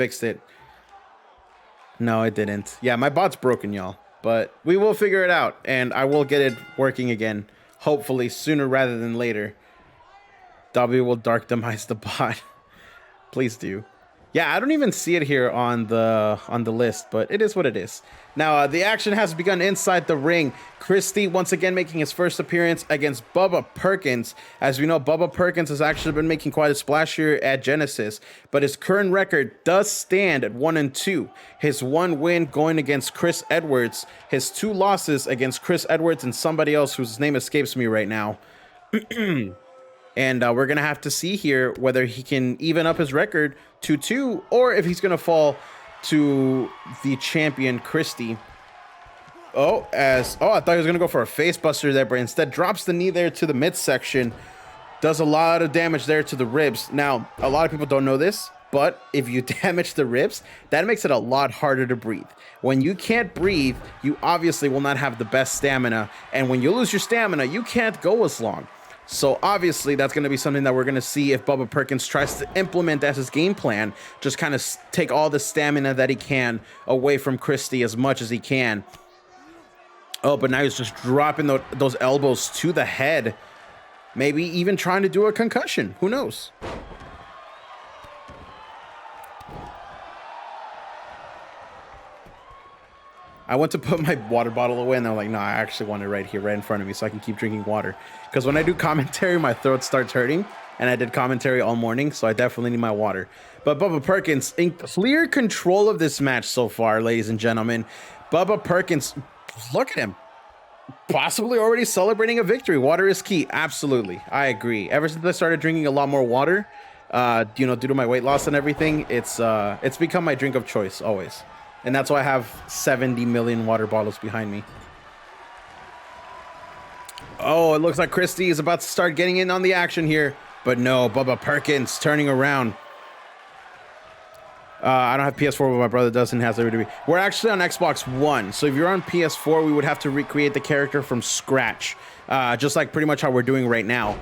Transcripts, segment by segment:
fixed it. No, it didn't. Yeah, my bot's broken, y'all. But we will figure it out, and I will get it working again. Hopefully, sooner rather than later. W will dark demise the bot. Please do. Yeah, I don't even see it here on the list, but it is what it is. Now, the action has begun inside the ring. Christie once again making his first appearance against Bubba Perkins. As we know, Bubba Perkins has actually been making quite a splash here at Genesis, but his current record does stand at 1-2. His one win going against Chris Edwards, his two losses against Chris Edwards and somebody else whose name escapes me right now. And we're going to have to see here whether he can even up his record to 2 or if he's going to fall to the champion Christie. I thought he was going to go for a face buster there, but instead drops the knee there to the midsection. Does a lot of damage there to the ribs. Now, a lot of people don't know this, but if you damage the ribs, that makes it a lot harder to breathe. When you can't breathe, you obviously will not have the best stamina. And when you lose your stamina, you can't go as long. So obviously that's going to be something that we're going to see if Bubba Perkins tries to implement as his game plan. Just kind of take all the stamina that he can away from Christie as much as he can. Oh, but now he's just dropping those elbows to the head. Maybe even trying to do a concussion. Who knows? I went to put my water bottle away and I'm like, no, I actually want it right here, right in front of me so I can keep drinking water. Because when I do commentary, my throat starts hurting. And I did commentary all morning, so I definitely need my water. But Bubba Perkins in clear control of this match so far, ladies and gentlemen. Bubba Perkins, look at him. Possibly already celebrating a victory. Water is key. Absolutely. I agree. Ever since I started drinking a lot more water, due to my weight loss and everything, it's become my drink of choice always. And that's why I have 70 million water bottles behind me. Oh, it looks like Christie is about to start getting in on the action here. But no, Bubba Perkins turning around. I don't have PS4, but my brother does and has WWE. We're actually on Xbox One. So if you're on PS4, we would have to recreate the character from scratch. Just like pretty much how we're doing right now.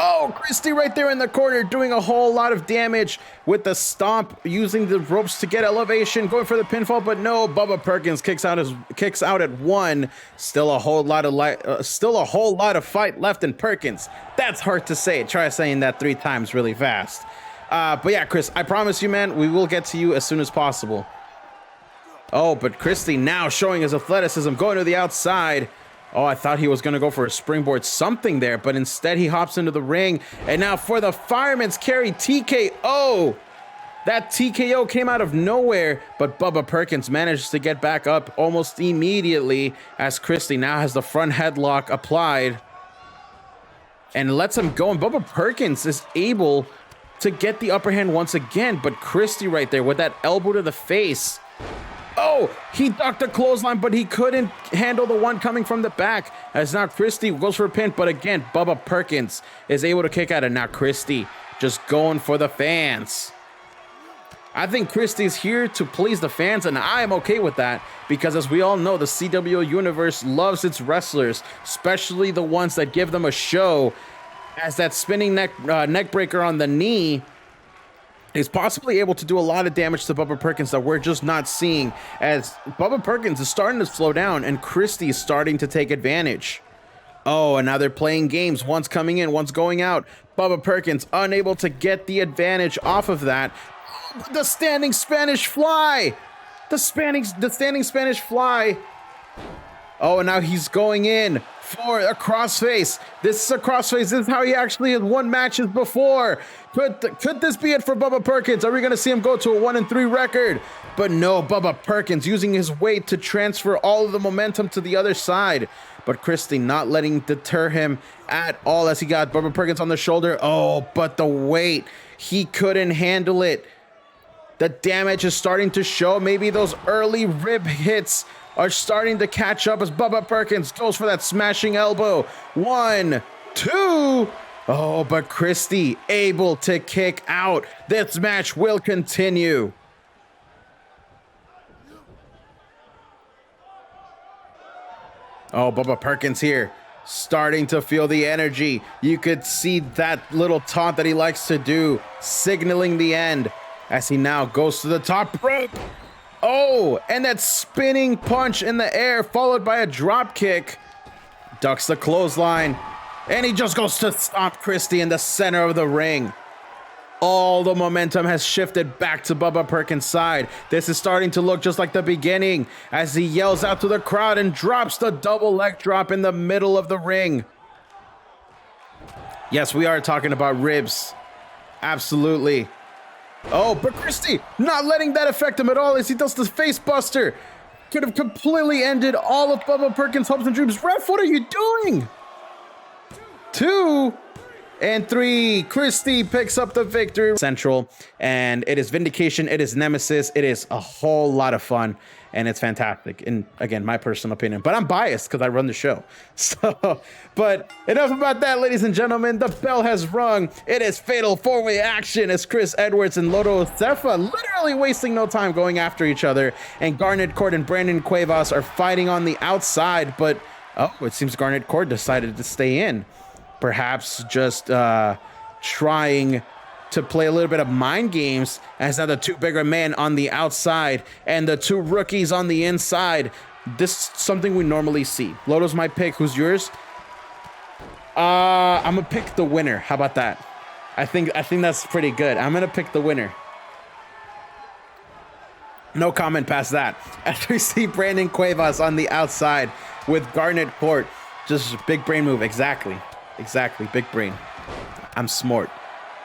Oh, Christie right there in the corner doing a whole lot of damage with the stomp, using the ropes to get elevation, going for the pinfall, but no, Bubba Perkins kicks out at 1. Still a whole lot of fight left in Perkins. That's hard to say. Try saying that 3 times really fast. But yeah, Chris, I promise you, man, we will get to you as soon as possible. Oh, but Christie now showing his athleticism, going to the outside. Oh, I thought he was going to go for a springboard something there, but instead he hops into the ring. And now for the Fireman's Carry TKO. That TKO came out of nowhere, but Bubba Perkins manages to get back up almost immediately as Christie now has the front headlock applied and lets him go. And Bubba Perkins is able to get the upper hand once again, but Christie right there with that elbow to the face. Oh, he ducked a clothesline, but he couldn't handle the one coming from the back. As now Christie goes for a pin, but again, Bubba Perkins is able to kick out, and now Christie just going for the fans. I think Christie's here to please the fans, and I am okay with that because, as we all know, the CWL Universe loves its wrestlers, especially the ones that give them a show, as that spinning neck breaker on the knee is possibly able to do a lot of damage to Bubba Perkins that we're just not seeing, as Bubba Perkins is starting to slow down and Christie is starting to take advantage. Oh, and now they're playing games. One's coming in, one's going out. Bubba Perkins unable to get the advantage off of that. The standing Spanish fly. The standing Spanish fly. Oh, and now he's going in for a crossface. This is a crossface. This is how he actually has won matches before. Could this be it for Bubba Perkins? Are we going to see him go to a 1-3 record? But no, Bubba Perkins using his weight to transfer all of the momentum to the other side. But Christie not letting deter him at all as he got Bubba Perkins on the shoulder. Oh, but the weight, he couldn't handle it. The damage is starting to show. Maybe those early rib hits are starting to catch up as Bubba Perkins goes for that smashing elbow. 1, 2. Oh, but Christie able to kick out. This match will continue. Oh, Bubba Perkins here, starting to feel the energy. You could see that little taunt that he likes to do, signaling the end. as he now goes to the top rope. Oh, and that spinning punch in the air followed by a drop kick. Ducks the clothesline, and he just goes to stomp Christie in the center of the ring. All the momentum has shifted back to Bubba Perkins' side. This is starting to look just like the beginning as he yells out to the crowd and drops the double leg drop in the middle of the ring. Yes, we are talking about ribs. Absolutely. Oh, but Christie not letting that affect him at all as he does the face buster. Could have completely ended all of Bubba Perkins' hopes and dreams. Ref, what are you doing? 2 and 3. Christie picks up the victory. Central, and it is vindication. It is nemesis. It is a whole lot of fun, and it's fantastic. And again, my personal opinion, but I'm biased because I run the show. So, but enough about that, ladies and gentlemen. The bell has rung. It is fatal 4-way action as Chris Edwards and Loto Cefa literally wasting no time going after each other. And Garnet Court and Brandon Cuevas are fighting on the outside, but oh, it seems Garnet Court decided to stay in. Perhaps just trying to play a little bit of mind games as now the 2 bigger men on the outside and the 2 rookies on the inside. This is something we normally see. Loto's my pick. Who's yours? I'm gonna pick the winner. How about that? I think that's pretty good. I'm gonna pick the winner. No comment past that. After we see Brandon Cuevas on the outside with Garnet Court, just big brain move. Exactly, big brain. I'm smart.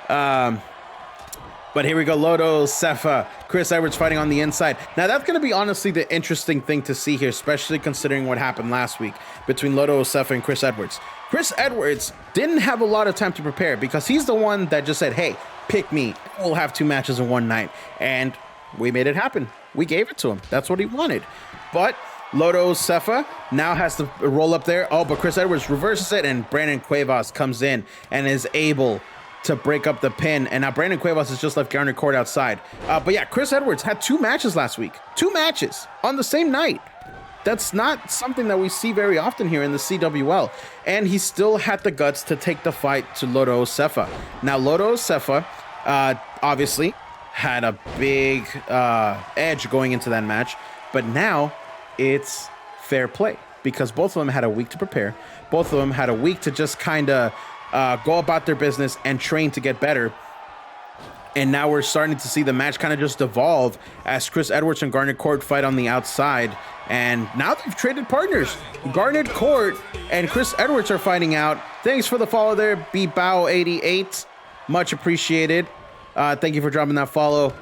But here we go. Loto Cefa, Chris Edwards fighting on the inside. Now that's going to be honestly the interesting thing to see here, especially considering what happened last week between Loto Cefa and Chris Edwards. Chris Edwards didn't have a lot of time to prepare because he's the one that just said, hey, pick me. We'll have 2 matches in one night. And we made it happen. We gave it to him. That's what he wanted. But Loto Cefa now has to roll up there. Oh, but Chris Edwards reverses it, and Brandon Cuevas comes in and is able to break up the pin. And now Brandon Cuevas has just left Garnet Court outside. But yeah, Chris Edwards had 2 matches last week. 2 matches on the same night. That's not something that we see very often here in the CWL. And he still had the guts to take the fight to Loto Cefa. Now, Loto Cefa obviously had a big edge going into that match. But now it's fair play because both of them had a week to prepare. Both of them had a week to just kind of go about their business and train to get better. And now we're starting to see the match kind of just evolve as Chris Edwards and Garnet Court fight on the outside. And now they've traded partners. Garnet Court and Chris Edwards are fighting out. Thanks for the follow there, BBow88. Much appreciated. Thank you for dropping that follow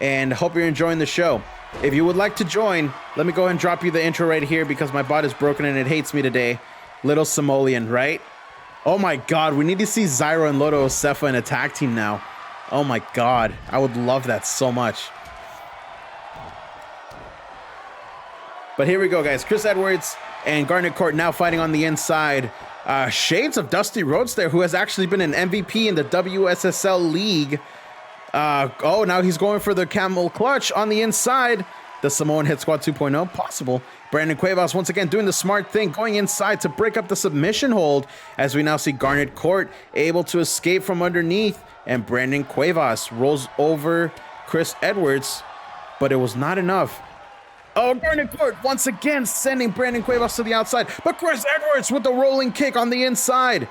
and hope you're enjoying the show. If you would like to join, let me go ahead and drop you the intro right here because my bot is broken and it hates me today. Little Simoleon, right? Oh my God, we need to see Zyro and Loto Cefa in a tag team now. Oh my God, I would love that so much. But here we go, guys. Chris Edwards and Garnet Court now fighting on the inside. Shades of Dusty Rhodes there, who has actually been an MVP in the WSSL League. Oh, now he's going for the camel clutch on the inside. The Samoan Hit Squad 2.0, possible. Brandon Cuevas once again doing the smart thing, going inside to break up the submission hold as we now see Garnet Court able to escape from underneath. And Brandon Cuevas rolls over Chris Edwards, but it was not enough. Oh, Garnet Court once again sending Brandon Cuevas to the outside, but Chris Edwards with the rolling kick on the inside.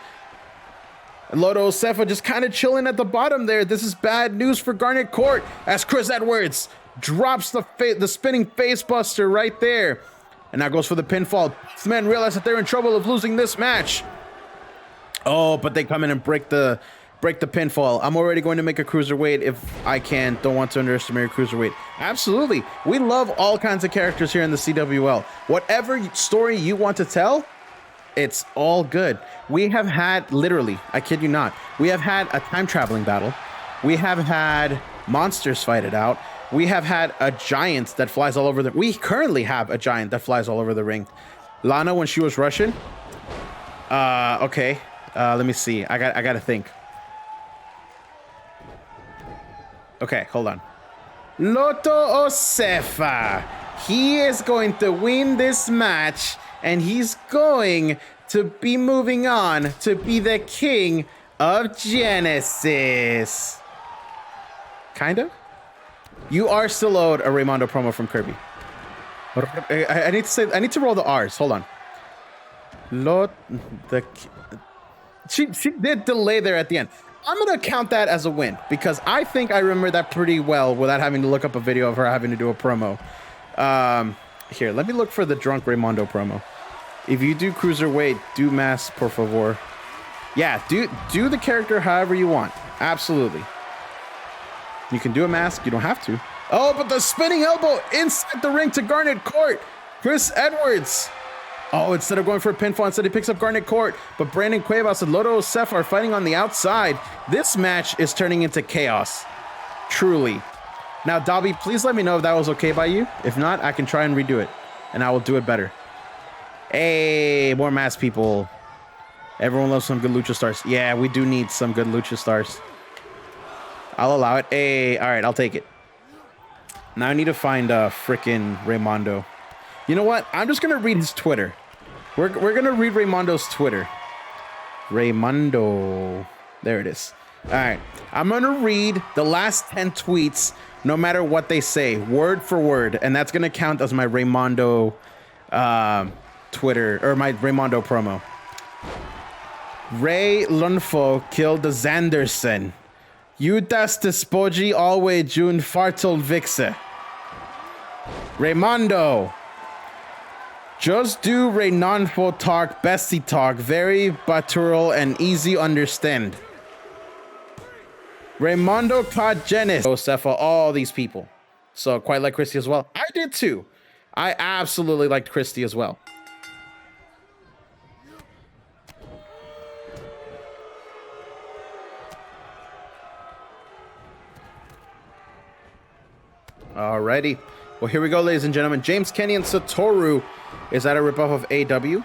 Loto Cefa just kind of chilling at the bottom there. This is bad news for Garnet Court as Chris Edwards drops the spinning face buster right there. And now goes for the pinfall. Both men realize that they're in trouble of losing this match. Oh, but they come in and break the pinfall. I'm already going to make a cruiserweight if I can. Don't want to underestimate a cruiserweight. Absolutely. We love all kinds of characters here in the CWL. Whatever story you want to tell, it's all good. We have had, literally, I kid you not, we have had a time traveling battle. We have had monsters fight it out. We have had a giant that flies all over we currently have a giant that flies all over the ring. Lana, when she was Russian. Okay. Let me see. I gotta think. Okay, hold on. Loto Cefa. He is going to win this match, and he's going to be moving on to be the king of Genesis. Kind of? You are still owed a Raymondo promo from Kirby. I need to roll the R's. Hold on. She did delay there at the end. I'm gonna count that as a win because I think I remember that pretty well without having to look up a video of her having to do a promo. Here, let me look for the drunk Raymondo promo. If you do cruiserweight, do mask, por favor. Yeah, do the character however you want. Absolutely. You can do a mask. You don't have to. Oh, but the spinning elbow inside the ring to Garnet Court. Chris Edwards. Oh, instead of going for a pinfall, instead he picks up Garnet Court. But Brandon Cuevas and Loto Sef are fighting on the outside. This match is turning into chaos. Truly. Now, Dobby, please let me know if that was okay by you. If not, I can try and redo it. And I will do it better. Hey, more mass people. Everyone loves some good lucha stars. Yeah, we do need some good lucha stars. I'll allow it. Hey, all right, I'll take it. Now I need to find frickin' Raymondo. You know what? I'm just going to read his Twitter. We're going to read Raymondo's Twitter. Raymondo. There it is. All right. I'm going to read the last 10 tweets, no matter what they say, word for word. And that's going to count as my Raymondo Twitter, or my Raymondo promo. Ray Lunfo killed the Zanderson. Judas Despoji always June Fartel Vixe. Raymondo. Just do Raynonfo talk, bestie talk, very batural and easy understand. Raymondo caught Genesis. Josefa, all these people. So quite like Christy as well. I did too. I absolutely liked Christy as well. Alrighty. Well, here we go, ladies and gentlemen. James Kenny and Satoru. Is that a ripoff of AW?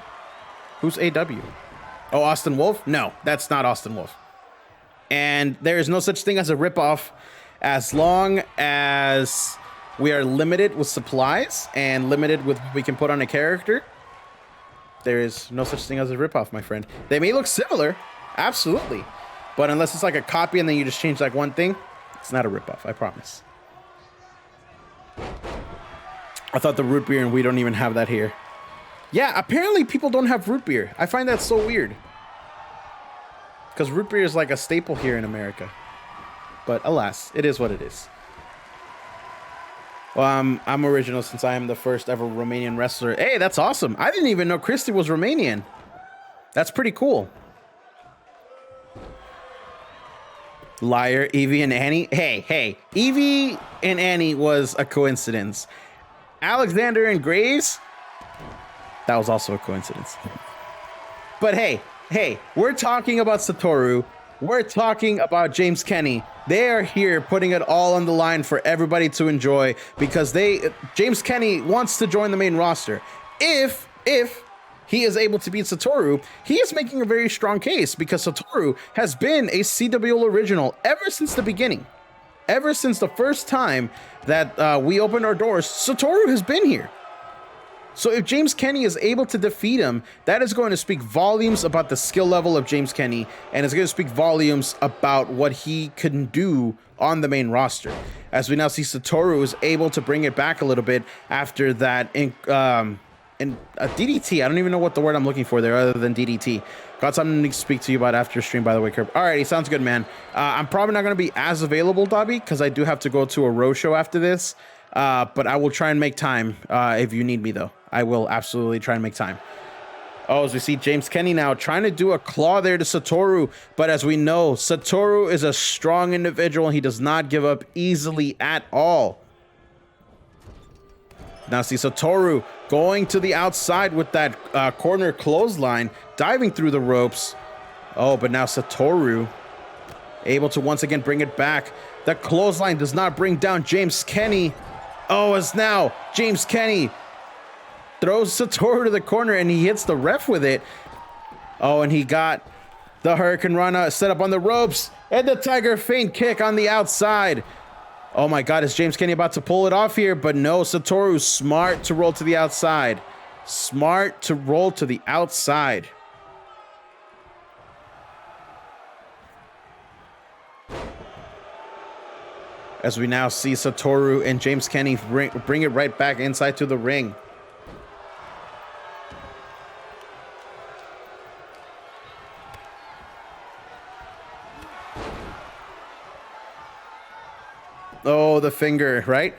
Who's AW? Oh, Austin Wolf? No, that's not Austin Wolf. And there is no such thing as a ripoff as long as we are limited with supplies and limited with what we can put on a character. There is no such thing as a ripoff, my friend. They may look similar, absolutely. But unless it's like a copy and then you just change like one thing, it's not a ripoff, I promise. I thought the root beer and we don't even have that here. Yeah, apparently people don't have root beer. I find that so weird. Because root beer is like a staple here in America. But alas, it is what it is. Well, I'm original since I am the first ever Romanian wrestler. Hey, that's awesome. I didn't even know Christy was Romanian. That's pretty cool. Liar, Evie and Annie. Hey, Evie and Annie was a coincidence. Alexander and Graves, that was also a coincidence. But hey, we're talking about Satoru. We're talking about James Kenny. They are here putting it all on the line for everybody to enjoy because James Kenny wants to join the main roster. If he is able to beat Satoru, he is making a very strong case because Satoru has been a CWL original ever since the beginning. Ever since the first time that we opened our doors, Satoru has been here. So if James Kenny is able to defeat him, that is going to speak volumes about the skill level of James Kenny, and it's going to speak volumes about what he can do on the main roster. As we now see Satoru is able to bring it back a little bit after that in a DDT. I don't even know what the word I'm looking for there other than DDT. Got something to speak to you about after stream, by the way, Kirby. Alrighty, sounds good, man. I'm probably not going to be as available, Dobby, because I do have to go to a row show after this. But I will try and make time if you need me, though. I will absolutely try and make time. Oh, as we see James Kenny now trying to do a claw there to Satoru. But as we know, Satoru is a strong individual. He does not give up easily at all. Now see Satoru going to the outside with that corner clothesline, diving through the ropes. Oh, but now Satoru able to once again bring it back. The clothesline does not bring down James Kenny. Oh, as now James Kenny throws Satoru to the corner and he hits the ref with it. Oh, and he got the Hurricane Rana set up on the ropes and the Tiger Feint kick on the outside. Oh my God, is James Kenny about to pull it off here? But no, Satoru's smart to roll to the outside. Smart to roll to the outside. as we now see Satoru and James Kenny bring it right back inside to the ring. Oh, the finger, right?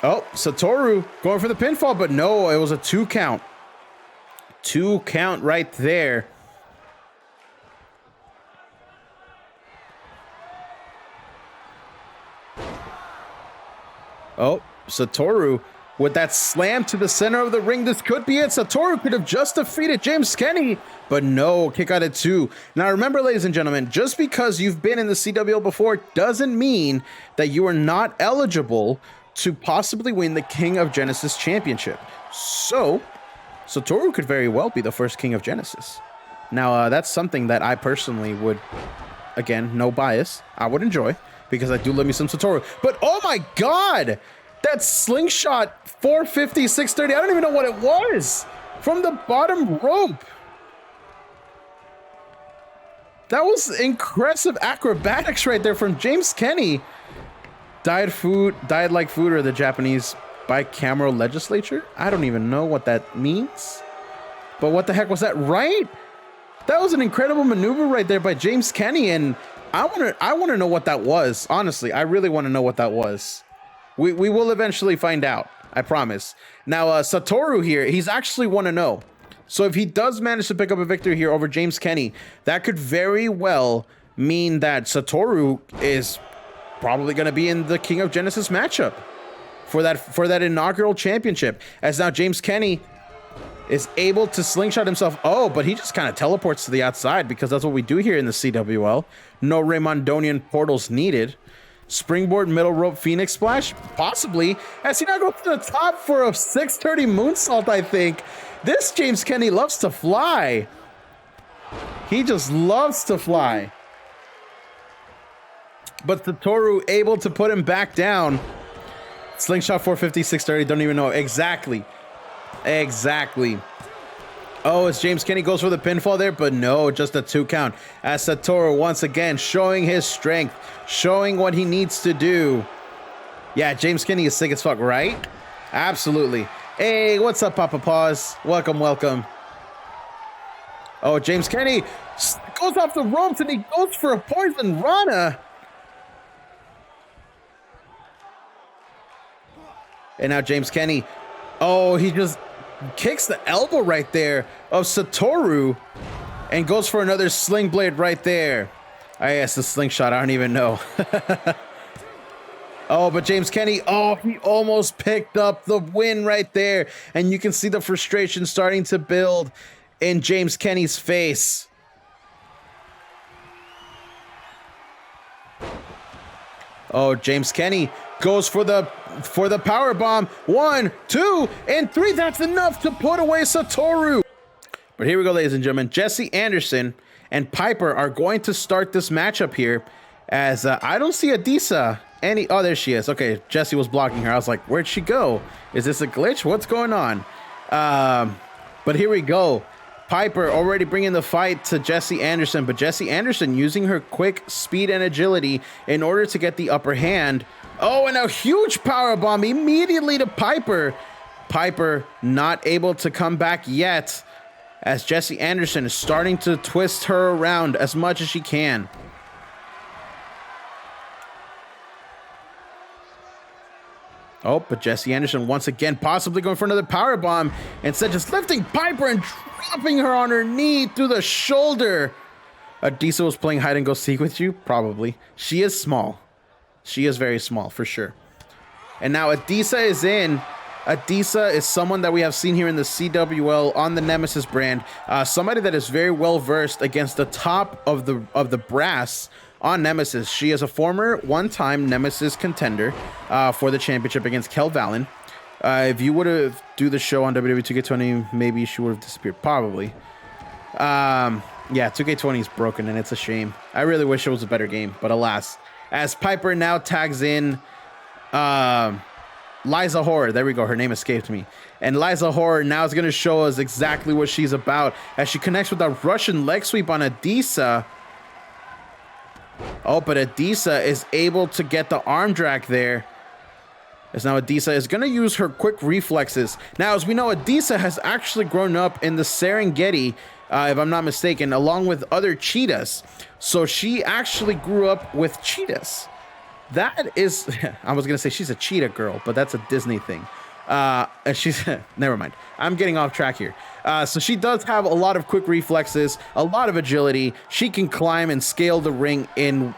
Oh, Satoru going for the pinfall, but no, it was a 2 count. 2 count right there. Oh, Satoru with that slam to the center of the ring. This could be it. Satoru could have just defeated James Kenny, but no, kick out at 2. Now remember, ladies and gentlemen, just because you've been in the CWL before doesn't mean that you are not eligible to possibly win the King of Genesis championship. So Satoru could very well be the first King of Genesis. Now that's something that I personally would, again, no bias, I would enjoy, because I do love me some Satoru. But oh my God, that slingshot 450, 630, I don't even know what it was, from the bottom rope. That was impressive acrobatics right there from James Kenny. Died like food, or the Japanese bicameral legislature. I don't even know what that means. But what the heck was that, right? That was an incredible maneuver right there by James Kenny, and I want to know what that was. Honestly, I really want to know what that was. We will eventually find out, I promise. Now, Satoru here, he's actually 1-0. So if he does manage to pick up a victory here over James Kenny, that could very well mean that Satoru is probably going to be in the King of Genesis matchup for that inaugural championship. As now James Kenny is able to slingshot himself. Oh, but he just kind of teleports to the outside, because that's what we do here in the CWL. No Raymondonian portals needed. Springboard middle rope Phoenix splash, possibly, as he now goes to the top for a 630 moonsault, I think. This James Kenny loves to fly. He just loves to fly. But Satoru able to put him back down. Slingshot 450, 630, don't even know. Exactly. Oh, as James Kenny goes for the pinfall there, but no, just a 2 count. As Satoru once again showing his strength, showing what he needs to do. Yeah, James Kenny is sick as fuck, right? Absolutely. Hey, what's up, Papa Paws? Welcome. Oh, James Kenny goes off the ropes and he goes for a poison Rana. And now James Kenny, oh, he just kicks the elbow right there of Satoru and goes for another sling blade right there. I guess the slingshot, I don't even know. Oh, but James Kenny, oh, he almost picked up the win right there. And you can see the frustration starting to build in James Kenny's face. Oh, James Kenny goes for the power bomb. 1, 2, and 3. That's enough to put away Satoru. But here we go, ladies and gentlemen. Jesse Anderson and Piper are going to start this matchup here, as I don't see Adisa any. Oh, there she is. Okay, Jesse was blocking her. I was like, where'd she go? Is this a glitch? What's going on? But here we go. Piper already bringing the fight to Jesse Anderson, but Jesse Anderson using her quick speed and agility in order to get the upper hand. Oh, and a huge power bomb immediately to Piper. Piper not able to come back yet, as Jesse Anderson is starting to twist her around as much as she can. Oh, but Jesse Anderson once again possibly going for another power bomb, instead just lifting Piper and dropping her on her knee through the shoulder. Adisa was playing hide and go seek with you? Probably. She is small. She is very small, for sure. And now Adisa is in. Adisa is someone that we have seen here in the CWL on the Nemesis brand. Somebody that is very well versed against the top of the brass on Nemesis. She is a former one-time Nemesis contender for the championship against Kel Valen. If you would have do the show on WWE 2K20, maybe she would have disappeared. Probably. Yeah, 2K20 is broken and it's a shame. I really wish it was a better game, but alas. As Piper now tags in Liza Horror. There we go. Her name escaped me. And Liza Horror now is going to show us exactly what she's about, as she connects with a Russian leg sweep on Adisa. Oh, but Adisa is able to get the arm drag there. As now Adisa is going to use her quick reflexes. Now, as we know, Adisa has actually grown up in the Serengeti, if I'm not mistaken, along with other cheetahs. So she actually grew up with cheetahs. That is, I was going to say she's a cheetah girl, but that's a Disney thing. And she's, never mind. I'm getting off track here. So she does have a lot of quick reflexes, a lot of agility. She can climb and scale the ring in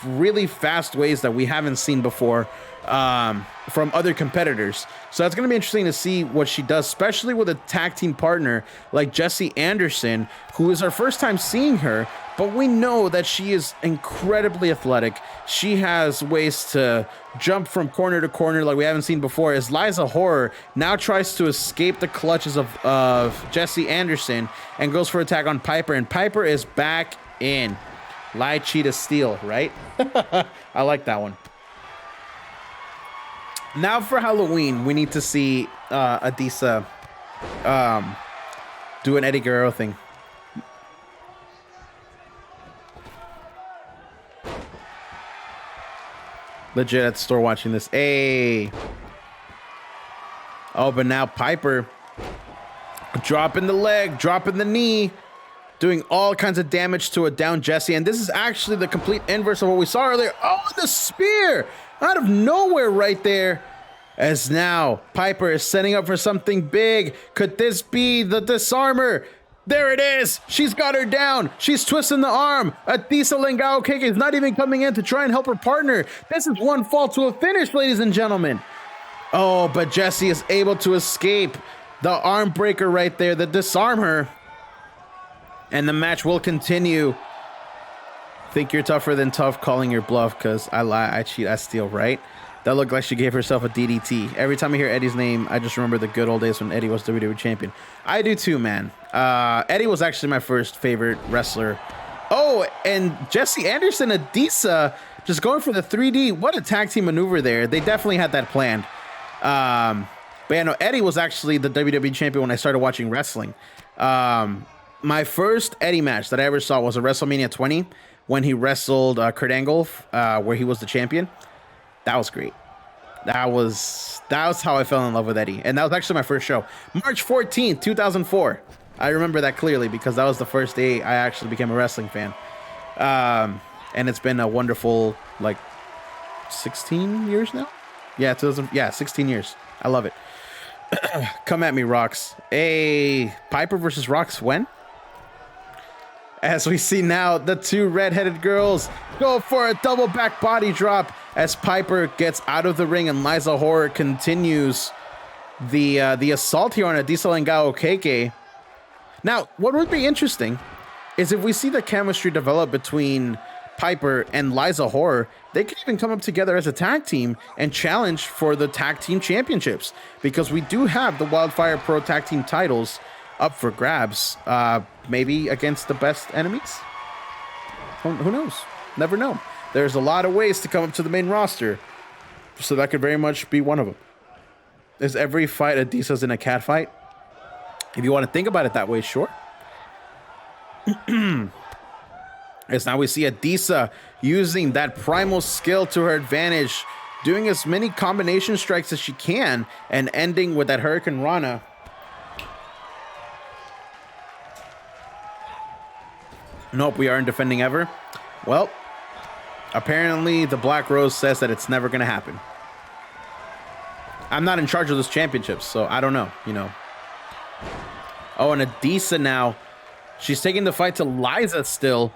really fast ways that we haven't seen before from other competitors. So that's going to be interesting to see what she does, especially with a tag team partner like Jessie Anderson, who is our first time seeing her. But we know that she is incredibly athletic. She has ways to jump from corner to corner like we haven't seen before, as Liza Horror now tries to escape the clutches of Jessie Anderson and goes for attack on Piper, and Piper is back in. Lie, cheetah, steal, right? I like that one. Now for Halloween, we need to see Adisa do an Eddie Guerrero thing. Legit at the store watching this. Hey. Oh, but now Piper dropping the leg, dropping the knee, doing all kinds of damage to a down Jessie. And this is actually the complete inverse of what we saw earlier. Oh, the spear out of nowhere right there. As now Piper is setting up for something big. Could this be the disarmer? There it is. She's got her down. She's twisting the arm. Adisa Lengao Keke is not even coming in to try and help her partner. This is one fall to a finish, ladies and gentlemen. Oh, but Jessie is able to escape the arm breaker right there, the disarmer. And the match will continue. Think you're tougher than tough, calling your bluff, because I lie, I cheat, I steal, right? That looked like she gave herself a DDT. Every time I hear Eddie's name, I just remember the good old days when Eddie was WWE champion. I do too, man. Eddie was actually my first favorite wrestler. Oh, and Jessie Anderson, Adisa, just going for the 3D. What a tag team maneuver there. They definitely had that planned. But yeah, no, Eddie was actually the WWE champion when I started watching wrestling. My first Eddie match that I ever saw was at WrestleMania 20 when he wrestled Kurt Angle, where he was the champion. That was great. That was how I fell in love with Eddie. And that was actually my first show. March 14th, 2004. I remember that clearly because that was the first day I actually became a wrestling fan. And it's been a wonderful, 16 years now? Yeah, 16 years. I love it. Come at me, Rox. Hey, Piper versus Rox when? As we see now, the two redheaded girls go for a double back body drop as Piper gets out of the ring and Liza Horror continues the assault here on Adisa Lengao Keke. Now, what would be interesting is if we see the chemistry develop between Piper and Liza Horror, they could even come up together as a tag team and challenge for the tag team championships, because we do have the Wildfire Pro tag team titles up for grabs, maybe against the best enemies. Who knows? Never know. There's a lot of ways to come up to the main roster, so that could very much be one of them. Is every fight Adisa's in a cat fight? If you want to think about it that way, sure. As now we see Adisa using that primal skill to her advantage, doing as many combination strikes as she can, and ending with that Hurricane Rana. Nope, we aren't defending ever. Well, apparently the Black Rose says that it's never going to happen. I'm not in charge of those championships, so I don't know, Oh, and Adisa now, she's taking the fight to Liza still.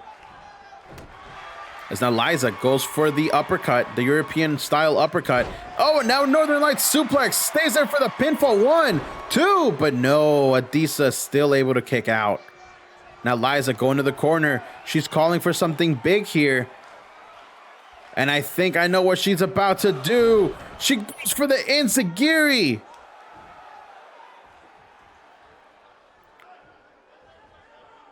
As now Liza goes for the uppercut, the European style uppercut. Oh, and now Northern Lights suplex, stays there for the pinfall. 1, 2, but no, Adisa still able to kick out. Now Liza going to the corner. She's calling for something big here. And I think I know what she's about to do. She goes for the Enziguri.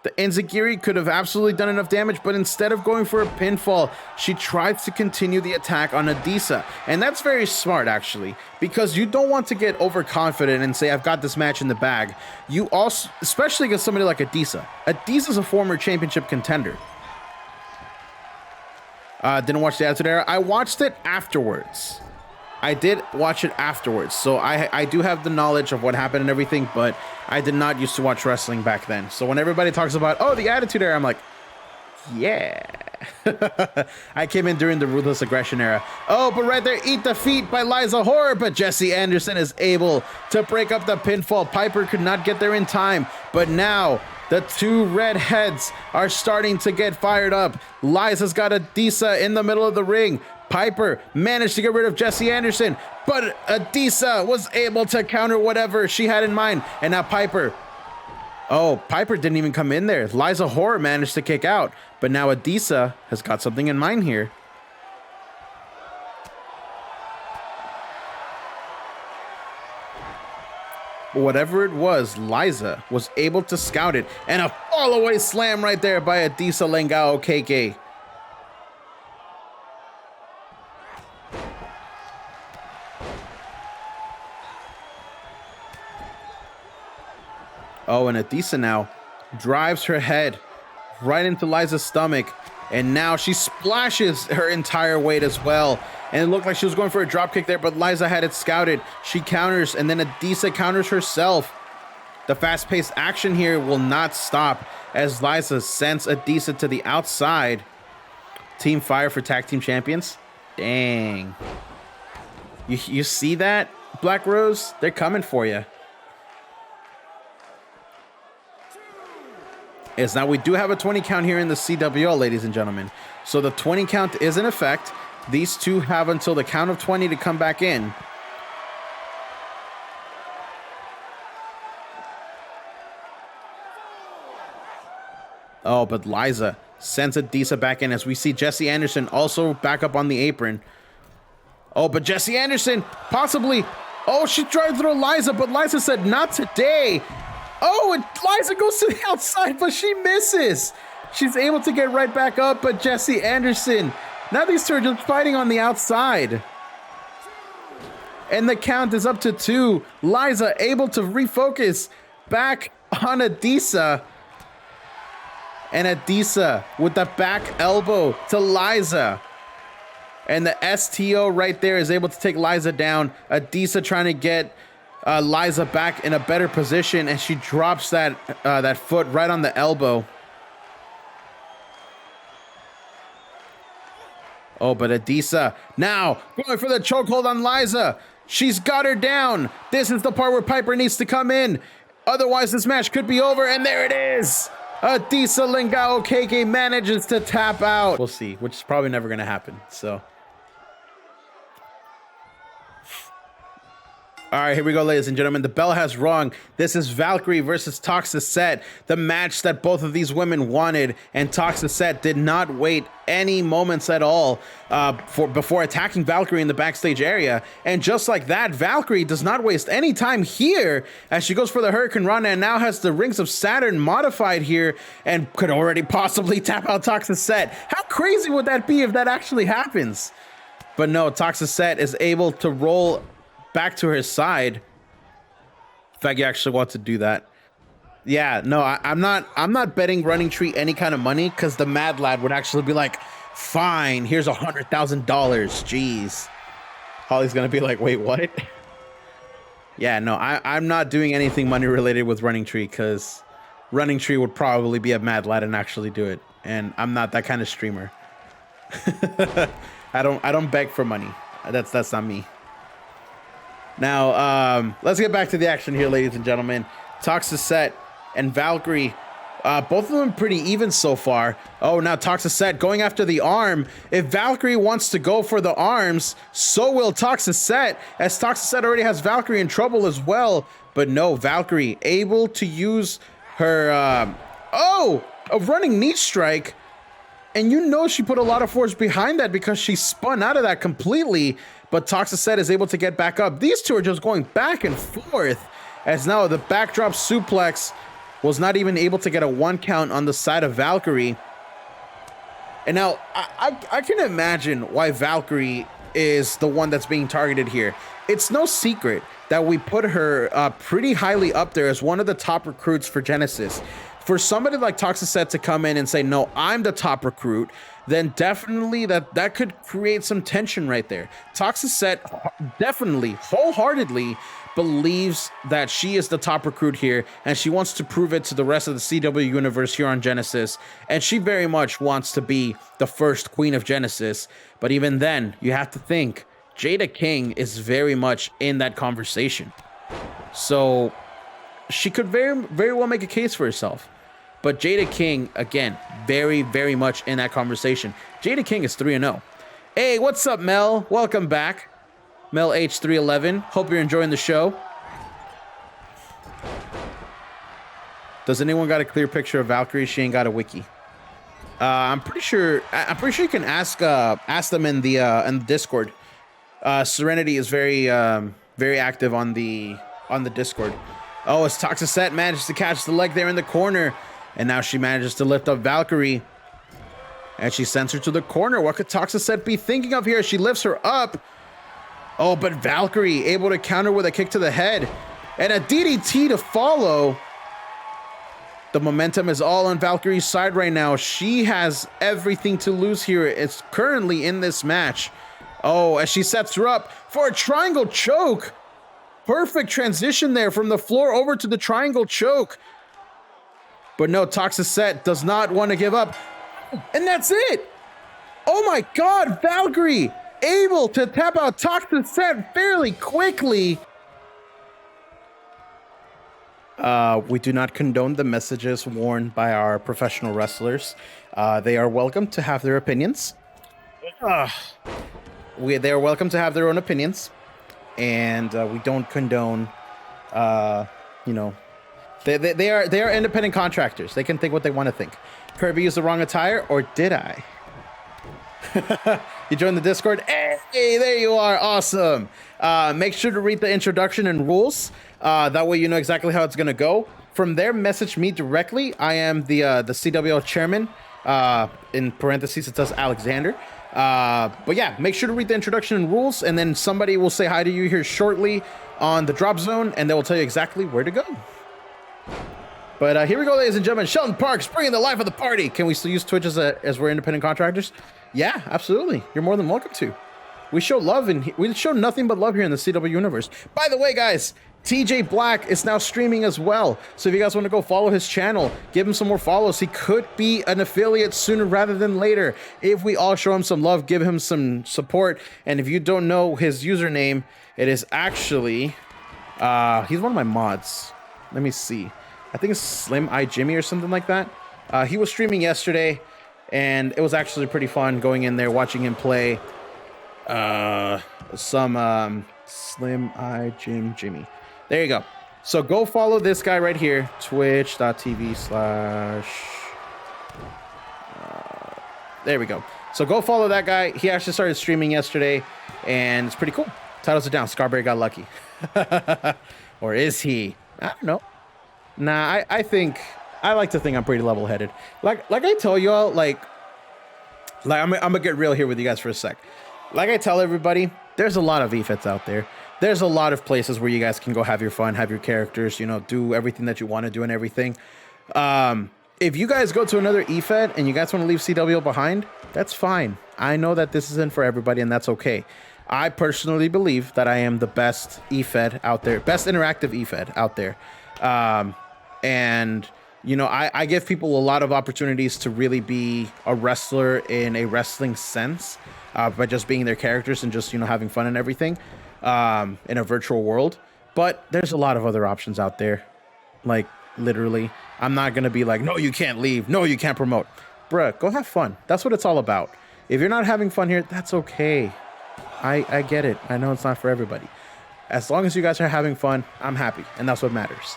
The Enziguri could have absolutely done enough damage, but instead of going for a pinfall, she tries to continue the attack on Adisa. And that's very smart, actually, because you don't want to get overconfident and say, I've got this match in the bag. You also, especially against somebody like Adisa. Adisa's a former championship contender. Didn't watch the Attitude Era. I watched it afterwards. I did watch it afterwards, so I do have the knowledge of what happened and everything, but I did not used to watch wrestling back then. So when everybody talks about, oh, the Attitude Era, I'm like, yeah. I came in during the Ruthless Aggression Era. Oh, but right there, eat the feet by Liza Horror, but Jesse Anderson is able to break up the pinfall. Piper could not get there in time, but now the two redheads are starting to get fired up. Liza's got Adisa in the middle of the ring. Piper managed to get rid of Jesse Anderson, but Adisa was able to counter whatever she had in mind. And now Piper. Oh, Piper didn't even come in there. Liza Horror managed to kick out, but now Adisa has got something in mind here. Whatever it was, Liza was able to scout it, and a fall-away slam right there by Adisa Lengao KK. Oh, and Adisa now drives her head right into Liza's stomach, and now she splashes her entire weight as well. And it looked like she was going for a dropkick there, but Liza had it scouted. She counters, and then Adisa counters herself. The fast-paced action here will not stop as Liza sends Adisa to the outside. Team Fire for Tag Team Champions. Dang. You see that, Black Rose? They're coming for you. Is now we do have a 20 count here in the CWL, ladies and gentlemen. So the 20 count is in effect. These two have until the count of 20 to come back in. Oh, but Liza sends Adisa back in as we see Jesse Anderson also back up on the apron. Oh, but Jesse Anderson possibly. Oh, she tried to throw Liza, but Liza said not today. Oh, and Liza goes to the outside, but she misses. She's able to get right back up, but Jesse Anderson. Now these two are just fighting on the outside. And the count is up to 2. Liza able to refocus back on Adisa. And Adisa with the back elbow to Liza. And the STO right there is able to take Liza down. Adisa trying to get Liza back in a better position, and she drops that foot right on the elbow. Oh, but Adisa now going for the chokehold on Liza. She's got her down. This is the part where Piper needs to come in. Otherwise, this match could be over, and there it is. Adisa Lengao KK manages to tap out. We'll see, which is probably never going to happen, so. All right, here we go, ladies and gentlemen. The bell has rung. This is Valkyrie versus Toxicet, the match that both of these women wanted, and Toxicet did not wait any moments at all before attacking Valkyrie in the backstage area. And just like that, Valkyrie does not waste any time here as she goes for the Hurricane Rana and now has the Rings of Saturn modified here and could already possibly tap out Toxicet. How crazy would that be if that actually happens? But no, Toxicet is able to roll back to her side. In fact, you actually want to do that. Yeah, no, I'm not betting Running Tree any kind of money because the Mad Lad would actually be like, fine, here's $100,000. Jeez. Holly's gonna be like, wait, what? Yeah, no, I'm not doing anything money related with Running Tree because Running Tree would probably be a Mad Lad and actually do it. And I'm not that kind of streamer. I don't beg for money. That's not me. Now, let's get back to the action here, ladies and gentlemen. Toxicet and Valkyrie, both of them pretty even so far. Oh, now Toxicet going after the arm. If Valkyrie wants to go for the arms, so will Toxicet, as Toxicet already has Valkyrie in trouble as well. But no, Valkyrie able to use her, a running knee strike. And you know she put a lot of force behind that because she spun out of that completely. But Toxicet is able to get back up. These two are just going back and forth. As now the backdrop suplex was not even able to get a 1 count on the side of Valkyrie. And now I can imagine why Valkyrie is the one that's being targeted here. It's no secret that we put her pretty highly up there as one of the top recruits for Genesis. For somebody like Toxicet to come in and say, no, I'm the top recruit, then definitely that could create some tension right there. Toxicet definitely wholeheartedly believes that she is the top recruit here, and she wants to prove it to the rest of the CW universe here on Genesis, and she very much wants to be the first queen of Genesis. But even then, you have to think Jada King is very much in that conversation, so she could very well make a case for herself. But Jada King, again, very much in that conversation. Jada King is 3-0. Hey, what's up, Mel? Welcome back. Mel H311. Hope you're enjoying the show. Does anyone got a clear picture of Valkyrie? She ain't got a wiki. I'm pretty sure you can ask them in the Discord. Serenity is very active on the Discord. Oh, it's Toxicet managed to catch the leg there in the corner. And now she manages to lift up Valkyrie. And she sends her to the corner. What could Toxicet be thinking of here? She lifts her up. Oh, but Valkyrie able to counter with a kick to the head. And a DDT to follow. The momentum is all on Valkyrie's side right now. She has everything to lose here. It's currently in this match. Oh, as she sets her up for a triangle choke. Perfect transition there from the floor over to the triangle choke. But no, Toxicet does not want to give up. And that's it. Oh my God, Valkyrie able to tap out Toxicet fairly quickly. We do not condone the messages worn by our professional wrestlers. They are welcome to have their opinions. They are welcome to have their own opinions. And we don't condone, They are independent contractors. They can think what they want to think. Kirby used the wrong attire, or did I? You joined the Discord? Hey, there you are. Awesome. Make sure to read the introduction and rules. That way you know exactly how it's going to go. From there, message me directly. I am the CWL chairman. In parentheses, it says Alexander. But yeah, make sure to read the introduction and rules, and then somebody will say hi to you here shortly on the drop zone, and they will tell you exactly where to go. But here we go, ladies and gentlemen. Sheldon Parks bringing the life of the party. Can we still use Twitch as we're independent contractors? Yeah, absolutely. You're more than welcome to. We show love, and we show nothing but love here in the CW universe. By the way, guys, TJ Black is now streaming as well. So if you guys want to go follow his channel, give him some more follows. He could be an affiliate sooner rather than later. If we all show him some love, give him some support. And if you don't know his username, it is actually, he's one of my mods. Let me see. I think it's Slim Eye Jimmy or something like that. He was streaming yesterday, and it was actually pretty fun going in there, watching him play some Slim Eye Jimmy. There you go. So go follow this guy right here, twitch.tv/. There we go. So go follow that guy. He actually started streaming yesterday, and it's pretty cool. Titles are down. Scarberry got lucky. Or is he? I don't know. Nah, I like to think I'm pretty level-headed. Like I tell y'all, like I'm gonna get real here with you guys for a sec. Like I tell everybody, there's a lot of EFETs out there. There's a lot of places where you guys can go have your fun, have your characters, do everything that you want to do and everything. If you guys go to another EFET and you guys want to leave CWL behind, that's fine. I know that this isn't for everybody, and that's okay. I personally believe that I am the best EFET out there, best interactive EFET out there. And I give people a lot of opportunities to really be a wrestler in a wrestling sense, by just being their characters and just, having fun and everything, in a virtual world. But there's a lot of other options out there. Like, literally, I'm not going to be like, no, you can't leave. No, you can't promote. Bruh, go have fun. That's what it's all about. If you're not having fun here, that's okay. I get it. I know it's not for everybody. As long as you guys are having fun, I'm happy. And that's what matters.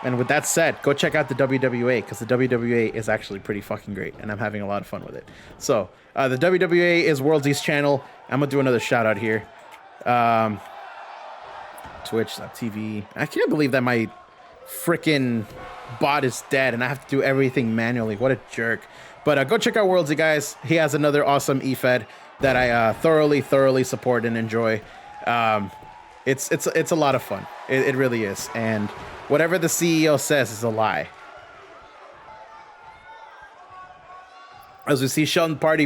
And with that said, go check out the WWA, because the WWA is actually pretty fucking great, and I'm having a lot of fun with it. So, the WWA is World's East channel. I'm going to do another shout out here. Twitch.tv. I can't believe that my freaking bot is dead, and I have to do everything manually. What a jerk. But go check out Worldsy, guys. He has another awesome EFED that I thoroughly support and enjoy. It's a lot of fun. It really is. And whatever the CEO says is a lie. As we see Shelton Parks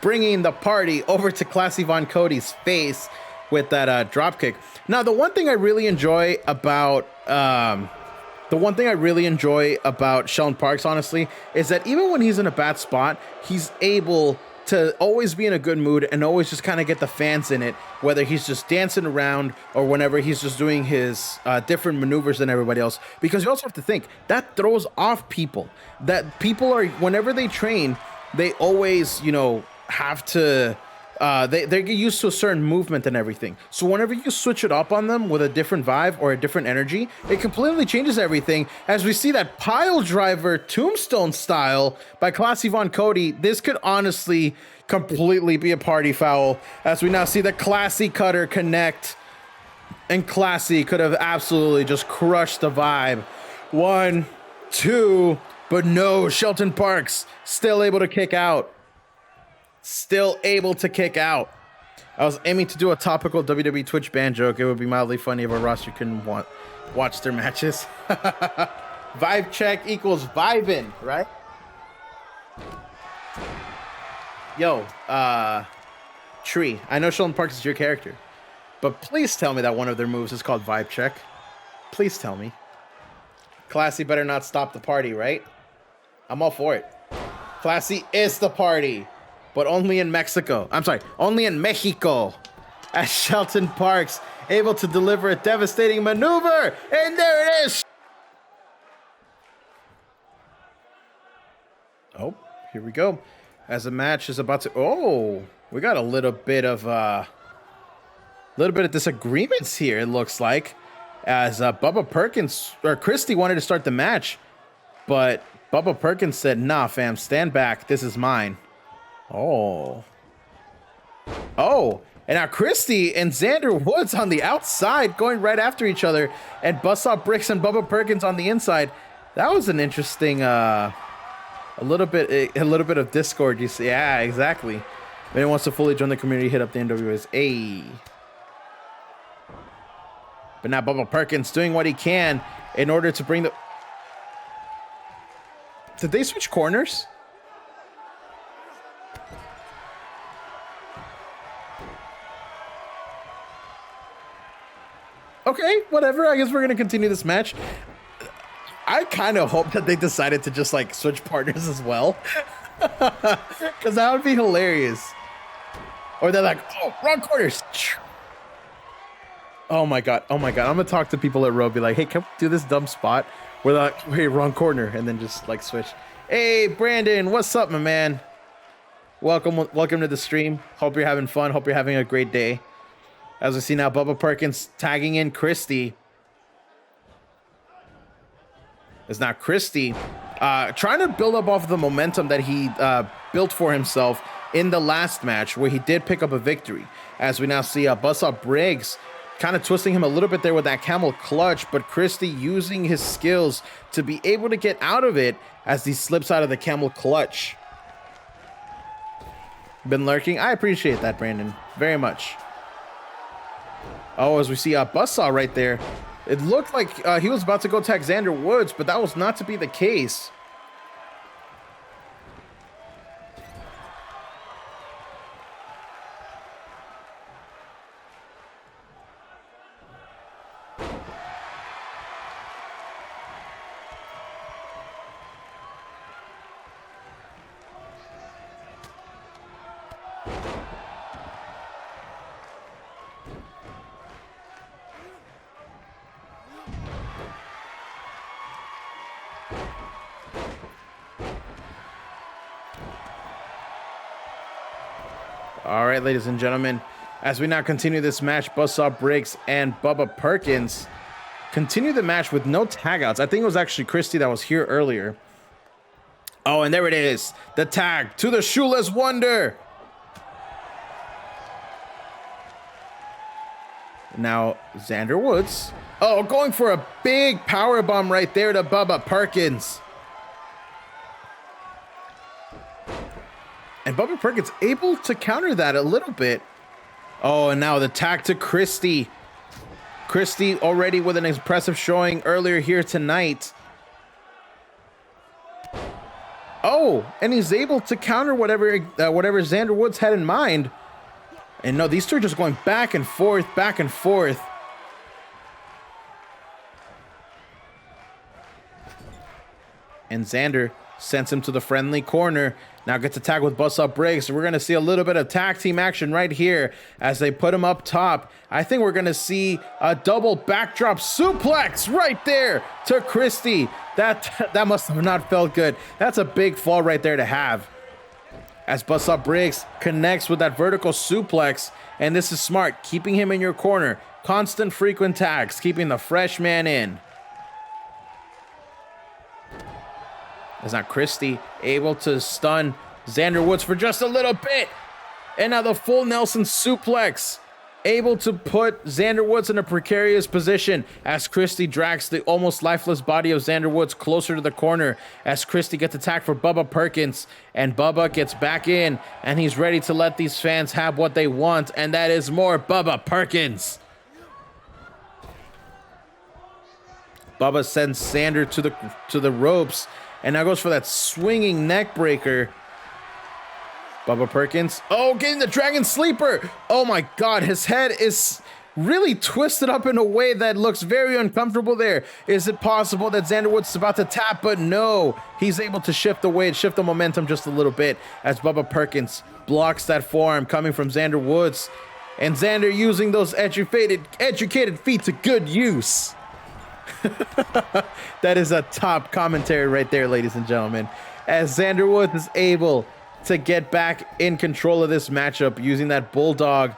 bringing the party over to Classy Von Cody's face with that drop kick. Now, the one thing I really enjoy about Shelton Parks, honestly, is that even when he's in a bad spot, he's able to always be in a good mood and always just kind of get the fans in it, whether he's just dancing around or whenever he's just doing his different maneuvers than everybody else. Because you also have to think, that throws off people. That people are, whenever they train, they always, have to, they get used to a certain movement and everything. So whenever you switch it up on them with a different vibe or a different energy, it completely changes everything. As we see that pile driver tombstone style by Classy Von Cody, this could honestly completely be a party foul. As we now see the Classy cutter connect, and Classy could have absolutely just crushed the vibe. 1, 2, but no, Shelton Parks still able to kick out. Still able to kick out. I was aiming to do a topical WWE Twitch ban joke. It would be mildly funny if a roster couldn't watch their matches. Vibe check equals vibing, right? Yo, Tree, I know Sheldon Parks is your character, but please tell me that one of their moves is called vibe check. Please tell me. Classy better not stop the party, right? I'm all for it. Classy is the party. But only in Mexico. I'm sorry, only in Mexico. As Shelton Parks able to deliver a devastating maneuver. And there it is. Oh, here we go. As the match is about to... Oh, we got a little bit of disagreements here, it looks like. As Bubba Perkins, or Christie wanted to start the match. But Bubba Perkins said, nah, fam, stand back. This is mine. Oh, and now Christie and Xander Woods on the outside going right after each other, and Buzzsaw Bricks and Bubba Perkins on the inside. That was an interesting, a little bit of discord. You see, yeah, exactly. If anyone wants to fully join the community, hit up the NWS. A. But now Bubba Perkins doing what he can in order to bring the... Did they switch corners? Okay, whatever. I guess we're going to continue this match. I kind of hope that they decided to just like switch partners as well. Because that would be hilarious. Or they're like, oh, wrong corners. Oh my God. I'm going to talk to people at Row, be like, hey, can we do this dumb spot? Where they're like, hey, wrong corner. And then just like switch. Hey, Brandon, what's up, my man? Welcome to the stream. Hope you're having fun. Hope you're having a great day. As we see now, Bubba Perkins tagging in Christie. It's now Christie trying to build up off the momentum that he built for himself in the last match, where he did pick up a victory. As we now see Buzzsaw Briggs kind of twisting him a little bit there with that camel clutch, but Christie using his skills to be able to get out of it as he slips out of the camel clutch. Been lurking? I appreciate that, Brandon, very much. Oh, as we see Buzzsaw right there. It looked like he was about to go tag Xander Woods, but that was not to be the case. All right, ladies and gentlemen, as we now continue this match, Buzzsaw Briggs and Bubba Perkins continue the match with no tagouts. I think it was actually Christie that was here earlier. Oh, and there it is. The tag to the Shoeless Wonder. Now, Xander Woods. Oh, going for a big power bomb right there to Bubba Perkins. And Bubba Perkins able to counter that a little bit. Oh, and now the tag to Christie. Christie already with an impressive showing earlier here tonight. Oh, and he's able to counter whatever Xander Woods had in mind. And no, these two are just going back and forth, back and forth. And Xander sends him to the friendly corner. Now gets a tag with Bust Up Briggs. So we're going to see a little bit of tag team action right here as they put him up top. I think we're going to see a double backdrop suplex right there to Christie. That must have not felt good. That's a big fall right there to have. As Bust Up Briggs connects with that vertical suplex. And this is smart, keeping him in your corner. Constant frequent tags, keeping the fresh man in. Is not Christie able to stun Xander Woods for just a little bit. And now the full Nelson suplex. Able to put Xander Woods in a precarious position as Christie drags the almost lifeless body of Xander Woods closer to the corner as Christie gets attacked for Bubba Perkins. And Bubba gets back in and he's ready to let these fans have what they want. And that is more Bubba Perkins. Bubba sends Xander to the ropes. And now goes for that swinging neck breaker. Bubba Perkins. Oh, getting the Dragon Sleeper. Oh my God, his head is really twisted up in a way that looks very uncomfortable there. Is it possible that Xander Woods is about to tap? But no, he's able to shift the weight, shift the momentum just a little bit as Bubba Perkins blocks that forearm coming from Xander Woods. And Xander using those educated feet to good use. That is a top commentary right there, ladies and gentlemen, as Xander Woods is able to get back in control of this matchup using that bulldog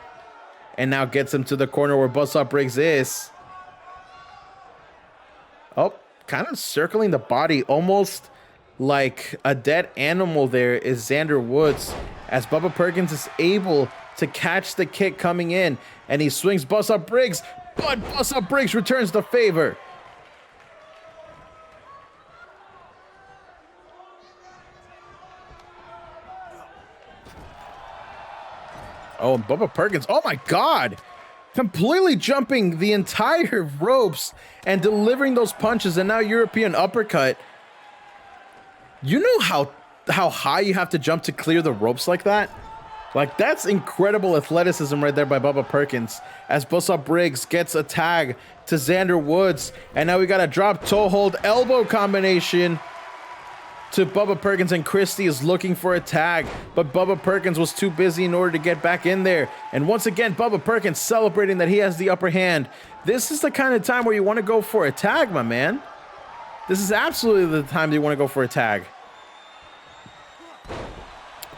and now gets him to the corner where Bust Up Briggs is. Oh, kind of circling the body almost like a dead animal. There is Xander Woods as Bubba Perkins is able to catch the kick coming in and he swings Bust Up Briggs, but Bust Up Briggs returns the favor. Oh, and Bubba Perkins, oh my God, completely jumping the entire ropes and delivering those punches and now European uppercut. You know how high you have to jump to clear the ropes like that? Like, that's incredible athleticism right there by Bubba Perkins as Bust Up Briggs gets a tag to Xander Woods. And now we got a drop toe hold elbow combination to Bubba Perkins, and Christie is looking for a tag, but Bubba Perkins was too busy in order to get back in there. And once again, Bubba Perkins celebrating that he has the upper hand. This is the kind of time where you want to go for a tag, my man. This is absolutely the time you want to go for a tag.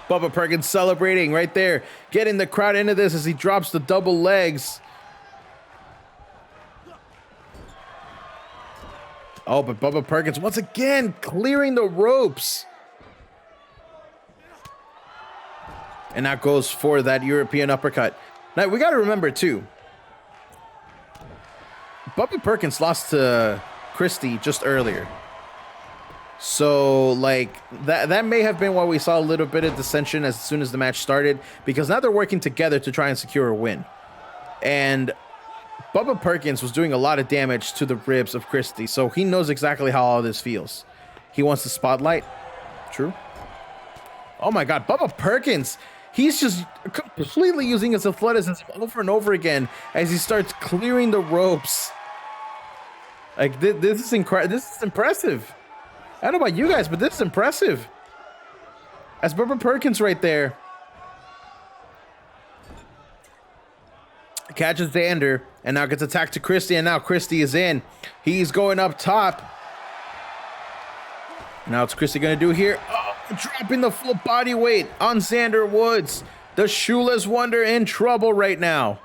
Bubba Perkins celebrating right there, getting the crowd into this as he drops the double legs. Oh, but Bubba Perkins once again clearing the ropes. And that goes for that European uppercut. Now, we got to remember, too, Bubba Perkins lost to Christie just earlier. So, like, that may have been why we saw a little bit of dissension as soon as the match started, because now they're working together to try and secure a win. And Bubba Perkins was doing a lot of damage to the ribs of Christie, so he knows exactly how all this feels. He wants the spotlight. True. Oh my God, Bubba Perkins. He's just completely using his athleticism over and over again as he starts clearing the ropes. Like, this is incredible. This is impressive. I don't know about you guys, but this is impressive. As Bubba Perkins right there catches Xander and now gets attacked to Christie, and now Christie is in. He's going up top. Now what's Christie going to do here? Oh, dropping the full body weight on Xander Woods. The Shoeless Wonder in trouble right now.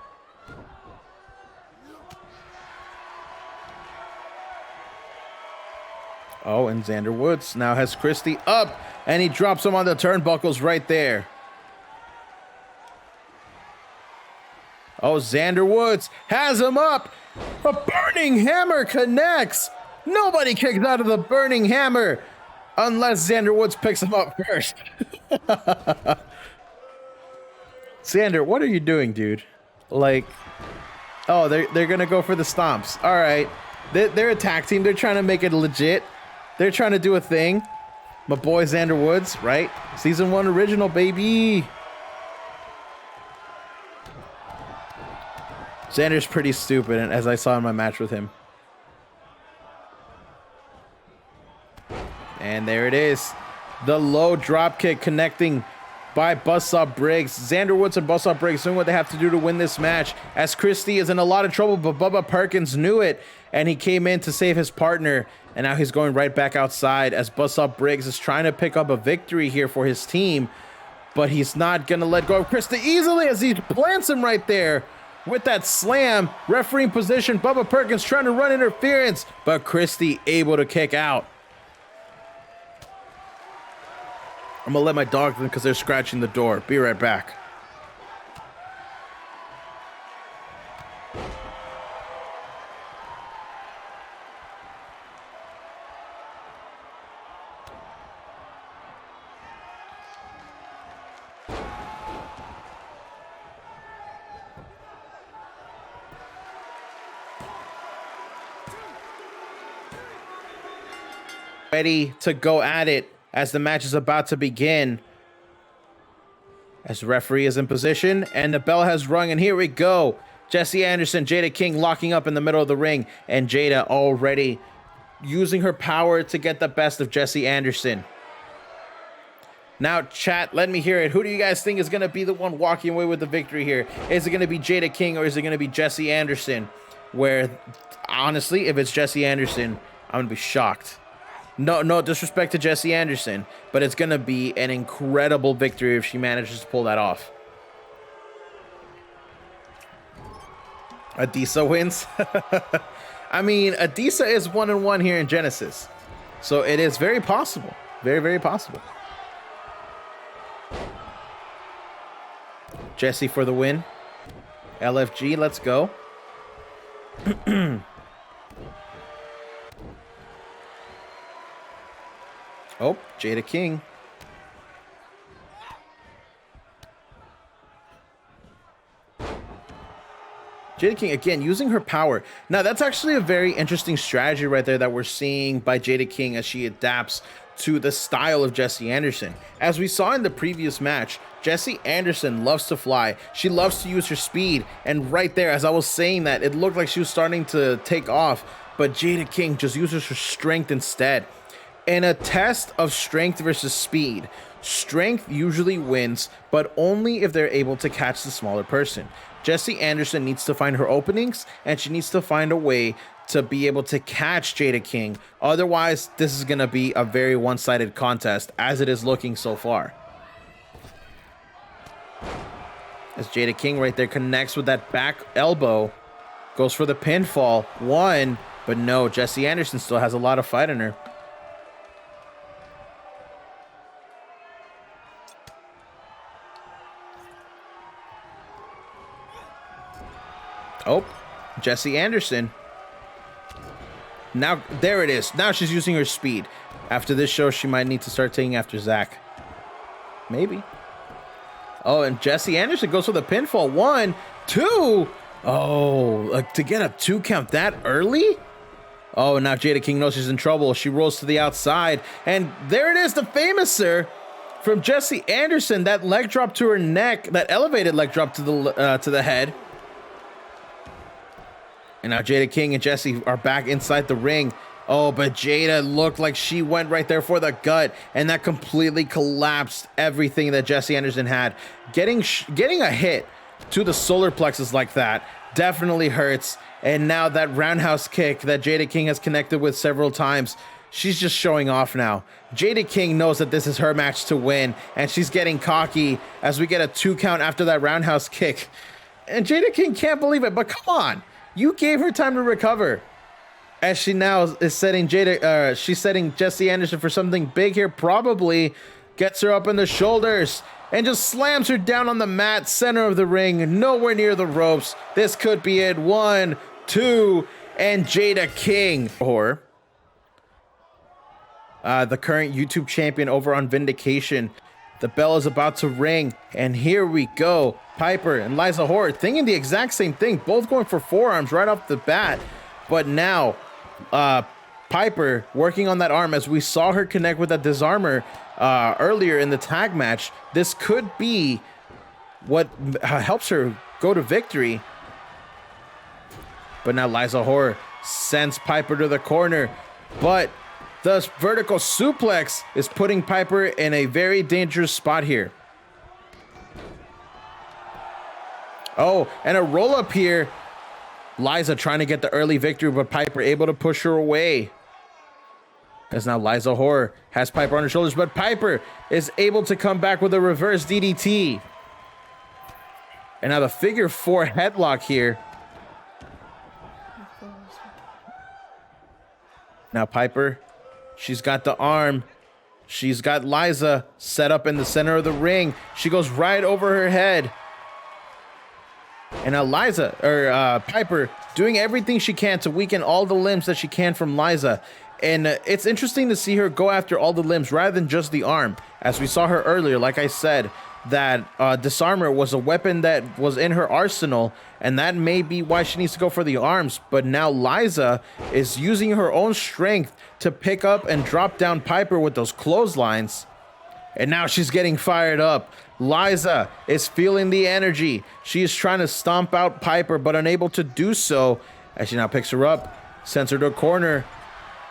Oh, and Xander Woods now has Christie up, and he drops him on the turnbuckles right there. Oh, Xander Woods has him up. A burning hammer connects. Nobody kicks out of the burning hammer unless Xander Woods picks him up first. Xander, what are you doing, dude? Like, oh, they're going to go for the stomps. All right. They're a tag team. They're trying to make it legit. They're trying to do a thing. My boy Xander Woods, right? Season 1 original, baby. Xander's pretty stupid, and as I saw in my match with him. And there it is. The low drop kick connecting by Buzzsaw Briggs. Xander Woods and Buzzsaw Briggs doing what they have to do to win this match, as Christie is in a lot of trouble, but Bubba Perkins knew it, and he came in to save his partner, and now he's going right back outside as Buzzsaw Briggs is trying to pick up a victory here for his team, but he's not going to let go of Christie easily as he plants him right there with that slam. Refereeing position, Bubba Perkins trying to run interference, but Christie able to kick out. I'm gonna let my dogs in because they're scratching the door. Be right back. Ready to go at it as the match is about to begin. As the referee is in position and the bell has rung, and here we go. Jesse Anderson, Jada King locking up in the middle of the ring, and Jada already using her power to get the best of Jesse Anderson. Now, chat, let me hear it. Who do you guys think is going to be the one walking away with the victory here? Is it going to be Jada King or is it going to be Jesse Anderson? Where, honestly, if it's Jesse Anderson, I'm going to be shocked. No disrespect to Jesse Anderson, but it's going to be an incredible victory if she manages to pull that off. Adisa wins. I mean, Adisa is 1-1 here in Genesis, so it is very possible. Very, very possible. Jesse for the win. LFG, let's go. Oh, Jada King. Jada King, again, using her power. Now, that's actually a very interesting strategy right there that we're seeing by Jada King as she adapts to the style of Jesse Anderson. As we saw in the previous match, Jesse Anderson loves to fly. She loves to use her speed. And right there, as I was saying that, it looked like she was starting to take off. But Jada King just uses her strength instead. In a test of strength versus speed, strength usually wins, but only if they're able to catch the smaller person. Jesse Anderson needs to find her openings, and she needs to find a way to be able to catch Jada King. Otherwise, this is going to be a very one-sided contest, as it is looking so far. As Jada King right there connects with that back elbow, goes for the pinfall. One, but no, Jesse Anderson still has a lot of fight in her. Oh, Jesse Anderson. Now, there it is. Now she's using her speed. After this show, she might need to start taking after Zach. Maybe. Oh, and Jesse Anderson goes for the pinfall. 1, 2. Oh, like to get a 2 count that early? Oh, now Jada King knows she's in trouble. She rolls to the outside. And there it is, the famouser from Jesse Anderson. That leg drop to her neck. That elevated leg drop to the head. And now Jada King and Jesse are back inside the ring. Oh, but Jada looked like she went right there for the gut, and that completely collapsed everything that Jesse Anderson had. Getting a hit to the solar plexus like that definitely hurts. And now that roundhouse kick that Jada King has connected with several times, she's just showing off now. Jada King knows that this is her match to win, and she's getting cocky as we get a 2 count after that roundhouse kick. And Jada King can't believe it, but come on. You gave her time to recover. As she now is setting she's setting Jesse Anderson for something big here. Probably gets her up in the shoulders and just slams her down on the mat, center of the ring, nowhere near the ropes. This could be it. 1, 2, and Jada King. Or the current YouTube champion over on Vindication. The bell is about to ring, and here we go. Piper and Liza Horde thinking the exact same thing, both going for forearms right off the bat. But now, Piper working on that arm, as we saw her connect with that disarmor earlier in the tag match. This could be what helps her go to victory. But now Liza Horror sends Piper to the corner, but the vertical suplex is putting Piper in a very dangerous spot here. Oh, and a roll up here. Liza trying to get the early victory, but Piper able to push her away. As now Liza Horror has Piper on her shoulders, but Piper is able to come back with a reverse DDT. And now the figure 4 headlock here. Now Piper, she's got the arm. She's got Liza set up in the center of the ring. She goes right over her head. And now Piper doing everything she can to weaken all the limbs that she can from Liza. And it's interesting to see her go after all the limbs rather than just the arm. As we saw her earlier, like I said, that disarmor was a weapon that was in her arsenal, and that may be why she needs to go for the arms. But now Liza is using her own strength to pick up and drop down Piper with those clotheslines. And now she's getting fired up. Liza is feeling the energy. She is trying to stomp out Piper, but unable to do so. As she now picks her up, sends her to a corner.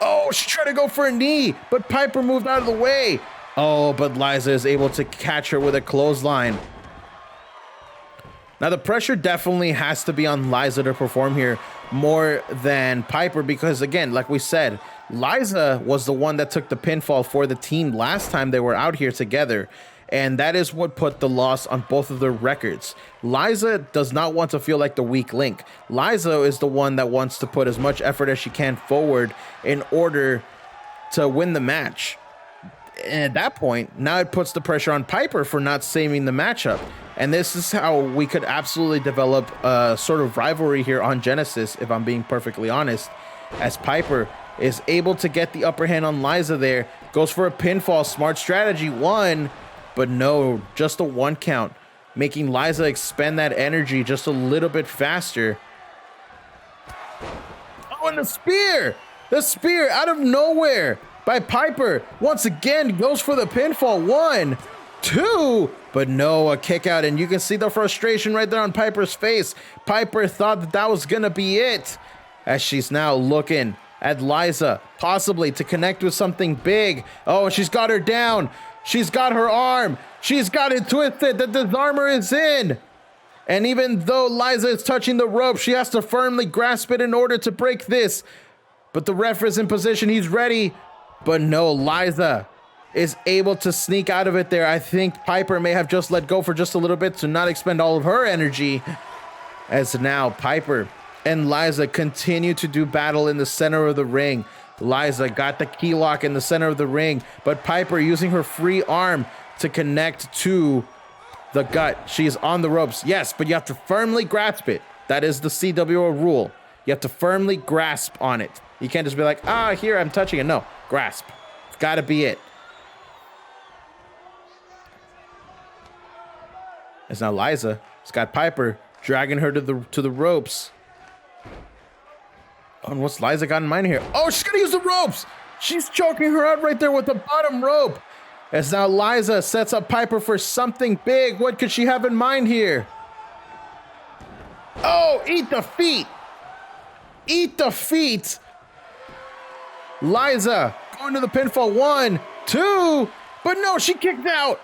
Oh, she tried to go for a knee, but Piper moved out of the way. Oh, but Liza is able to catch her with a clothesline. Now, the pressure definitely has to be on Liza to perform here more than Piper, because, again, like we said, Liza was the one that took the pinfall for the team last time they were out here together. And that is what put the loss on both of their records. Liza does not want to feel like the weak link. Liza is the one that wants to put as much effort as she can forward in order to win the match. And at that point, now it puts the pressure on Piper for not saving the matchup. And this is how we could absolutely develop a sort of rivalry here on Genesis, if I'm being perfectly honest, as Piper is able to get the upper hand on Liza there, goes for a pinfall, smart strategy, one, but no, just a 1 count, making Liza expend that energy just a little bit faster. Oh, and the spear out of nowhere by Piper once again goes for the pinfall, 1, 2, but no, a kick out, and you can see the frustration right there on Piper's face. Piper thought that was gonna be it, as she's now looking at Liza, possibly to connect with something big. Oh, she's got her down. She's got her arm. She's got it twisted. The disarmor is in. And even though Liza is touching the rope, she has to firmly grasp it in order to break this. But the ref is in position. He's ready. But no, Liza is able to sneak out of it there. I think Piper may have just let go for just a little bit to not expend all of her energy. As now Piper and Liza continue to do battle in the center of the ring. Liza got the key lock in the center of the ring, but Piper using her free arm to connect to the gut. She is on the ropes. Yes, but you have to firmly grasp it. That is the CWL rule. You have to firmly grasp on it. You can't just be like, here, I'm touching it. No, grasp. It's got to be it. As now Liza has got Piper dragging her to the ropes. Oh, and what's Liza got in mind here? Oh, she's gonna use the ropes. She's choking her out right there with the bottom rope. As now Liza sets up Piper for something big. What could she have in mind here? Oh, eat the feet. Eat the feet. Liza going to the pinfall. 1, 2, but no, she kicked out.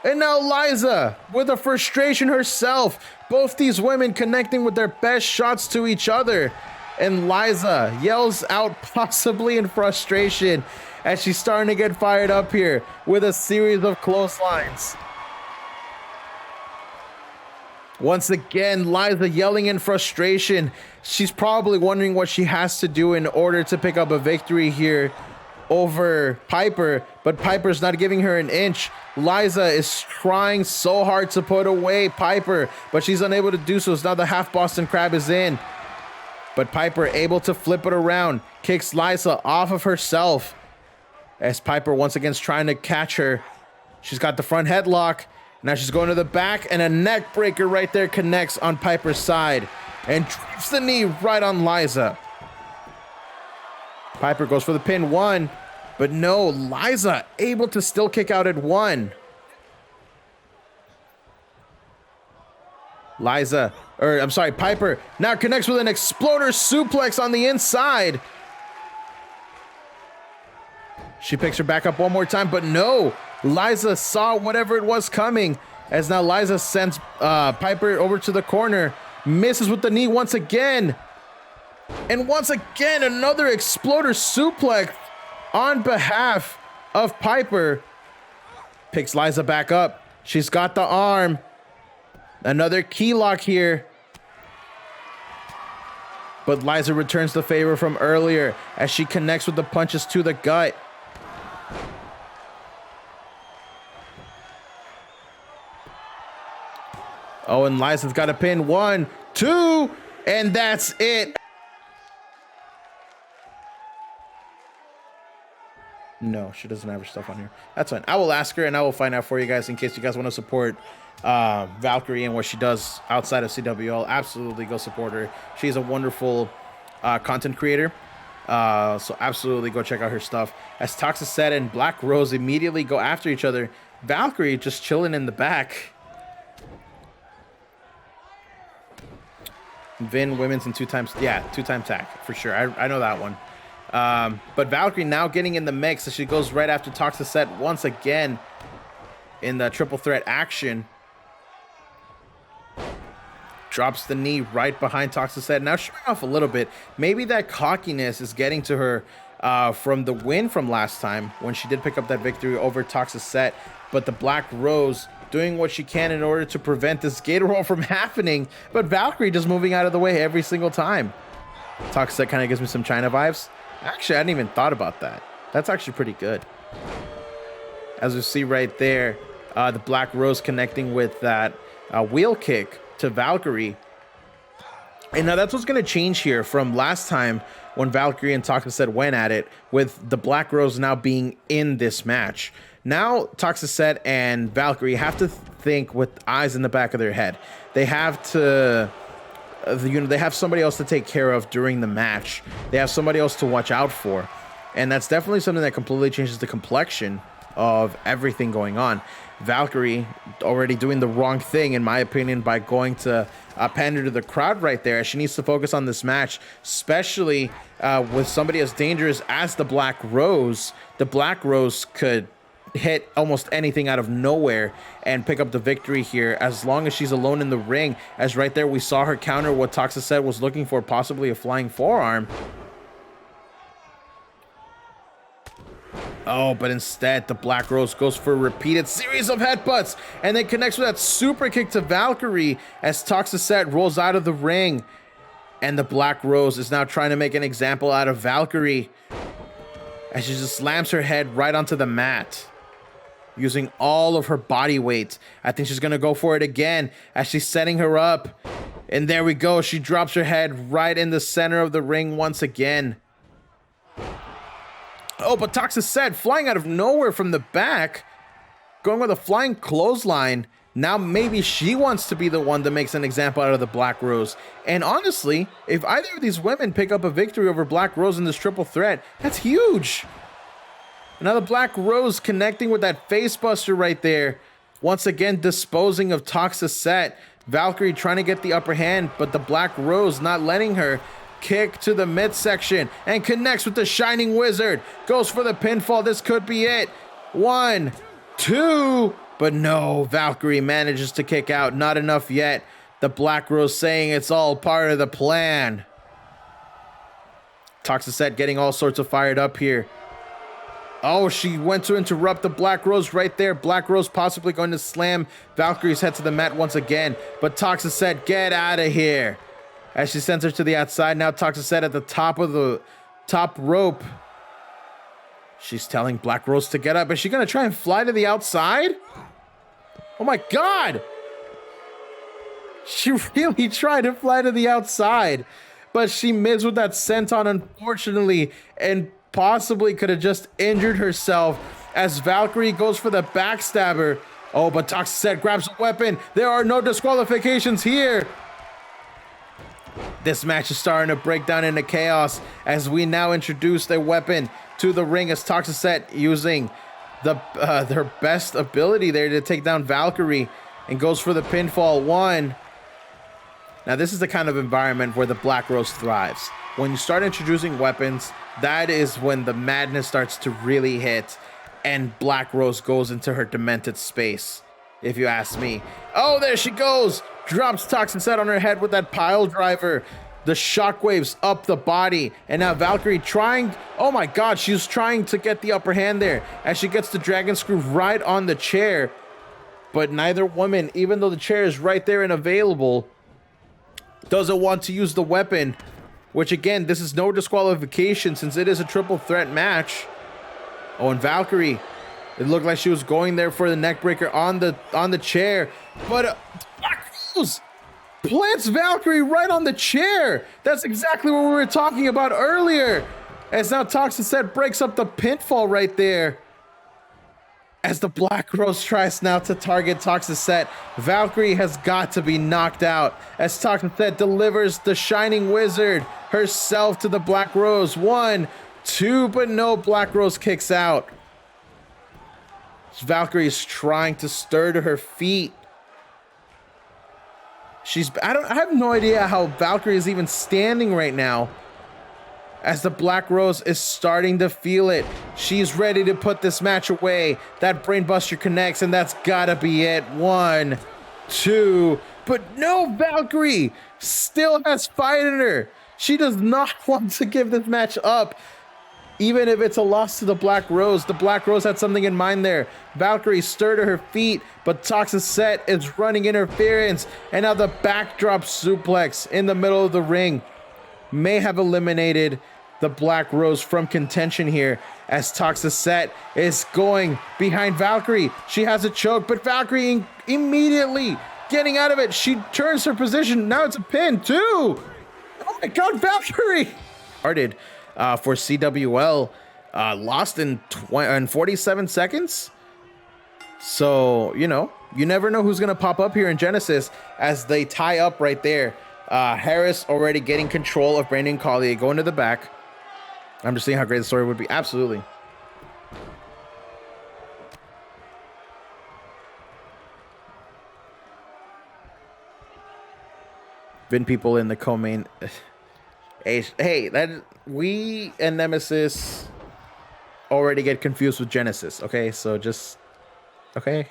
And now Liza with a frustration herself. Both these women connecting with their best shots to each other. And Liza yells out, possibly in frustration, as she's starting to get fired up here with a series of clotheslines. Once again, Liza yelling in frustration. She's probably wondering what she has to do in order to pick up a victory here over Piper, but Piper's not giving her an inch. Liza is trying so hard to put away Piper, but she's unable to do so. So now the half Boston Crab is in. But Piper able to flip it around, kicks Liza off of herself. As Piper once again is trying to catch her. She's got the front headlock. Now she's going to the back, and a neck breaker right there connects on Piper's side. And drops the knee right on Liza. Piper goes for the pin. 1. But no, Liza able to still kick out at 1. Piper now connects with an exploder suplex on the inside. She picks her back up one more time, but no, Liza saw whatever it was coming, as now Liza sends Piper over to the corner, misses with the knee once again. And once again, another exploder suplex on behalf of Piper. Picks Liza back up. She's got the arm. Another key lock here. But Liza returns the favor from earlier as she connects with the punches to the gut. Oh, and Liza's got a pin. 1, 2, and that's it. No, she doesn't have her stuff on here. That's fine. I will ask her and I will find out for you guys in case you guys want to support Valkyrie and what she does outside of CWL. Absolutely go support her. She's a wonderful content creator. So absolutely go check out her stuff. As Toxicet and Black Rose immediately go after each other, Valkyrie just chilling in the back. Vin women's and 2-time, yeah, 2-time tag for sure. I know that one. But Valkyrie now getting in the mix as she goes right after Toxicet once again in the triple threat action. Drops the knee right behind Toxicet. Now showing off a little bit. Maybe that cockiness is getting to her from the win from last time when she did pick up that victory over Toxicet. But the Black Rose doing what she can in order to prevent this gator roll from happening. But Valkyrie just moving out of the way every single time. Toxicet kind of gives me some China vibes. Actually, I hadn't even thought about that. That's actually pretty good. As we see right there, the Black Rose connecting with that wheel kick to Valkyrie. And now that's what's going to change here from last time when Valkyrie and Toxicet went at it, with the Black Rose now being in this match. Now Toxicet and Valkyrie have to think with eyes in the back of their head. They have to... they have somebody else to take care of during the match. They have somebody else to watch out for. And that's definitely something that completely changes the complexion of everything going on. Valkyrie already doing the wrong thing, in my opinion, by going to pander to the crowd right there. She needs to focus on this match, especially with somebody as dangerous as the Black Rose. The Black Rose could hit almost anything out of nowhere and pick up the victory here, as long as she's alone in the ring. As right there we saw her counter what Toxicet was looking for, possibly a flying forearm. Oh, but instead the Black Rose goes for a repeated series of headbutts and then connects with that super kick to Valkyrie as Toxicet rolls out of the ring. And the Black Rose is now trying to make an example out of Valkyrie as she just slams her head right onto the mat, using all of her body weight. I think she's going to go for it again as she's setting her up. And there we go. She drops her head right in the center of the ring once again. Oh, but Toxicet flying out of nowhere from the back, going with a flying clothesline. Now maybe she wants to be the one that makes an example out of the Black Rose. And honestly, if either of these women pick up a victory over Black Rose in this triple threat, that's huge. Now the Black Rose connecting with that face buster right there. Once again, disposing of Toxicet. Valkyrie trying to get the upper hand, but the Black Rose not letting her. Kick to the midsection and connects with the Shining Wizard. Goes for the pinfall. This could be it. 1, 2, but no. Valkyrie manages to kick out. Not enough yet. The Black Rose saying it's all part of the plan. Toxicet getting all sorts of fired up here. Oh, she went to interrupt the Black Rose right there. Black Rose possibly going to slam Valkyrie's head to the mat once again. But Toxicet, get out of here. As she sends her to the outside. Now Toxicet at the top of the top rope. She's telling Black Rose to get up. Is she going to try and fly to the outside? Oh my God. She really tried to fly to the outside. But she missed with that senton, unfortunately. And possibly could have just injured herself as Valkyrie goes for the backstabber. Oh, but Toxicet grabs a weapon. There are no disqualifications here. This match is starting to break down into chaos as we now introduce their weapon to the ring as Toxicet using their best ability there to take down Valkyrie and goes for the pinfall. 1. Now this is the kind of environment where the Black Rose thrives. When you start introducing weapons, that is when the madness starts to really hit and Black Rose goes into her demented space, if you ask me. Oh, there she goes! Drops Toxicet on her head with that pile driver. The shockwaves up the body. And now Valkyrie trying... Oh my god, she's trying to get the upper hand there as she gets the dragon screw right on the chair. But neither woman, even though the chair is right there and available, doesn't want to use the weapon. Which again, this is no disqualification since it is a triple threat match. Oh, and Valkyrie, it looked like she was going there for the neck breaker on the chair. But Black Rose plants Valkyrie right on the chair. That's exactly what we were talking about earlier. As now Toxicet breaks up the pinfall right there. As the Black Rose tries now to target Toxicet, Valkyrie has got to be knocked out. As Toxicet delivers the Shining Wizard herself to the Black Rose. 1, 2, but no, Black Rose kicks out. Valkyrie is trying to stir to her feet. I have no idea how Valkyrie is even standing right now. As the Black Rose is starting to feel it. She's ready to put this match away. That brainbuster connects, and that's gotta be it. 1, 2, but no, Valkyrie still has fight in her. She does not want to give this match up. Even if it's a loss to the Black Rose. The Black Rose had something in mind there. Valkyrie stirred to her feet, but Toxicet is running interference. And now the backdrop suplex in the middle of the ring may have eliminated the Black Rose from contention here as Toxicet is going behind Valkyrie. She has a choke, but Valkyrie immediately getting out of it. She turns her position. Now it's a pin too. Oh my god, Valkyrie! Started for CWL, lost in 47 seconds. So, you know, you never know who's going to pop up here in Genesis as they tie up right there. Harris already getting control of Brandon Collier, going to the back. I'm just seeing how great the story would be. Absolutely. Been people in the co-main. Hey, that we and Nemesis already get confused with Genesis. Okay, so just okay.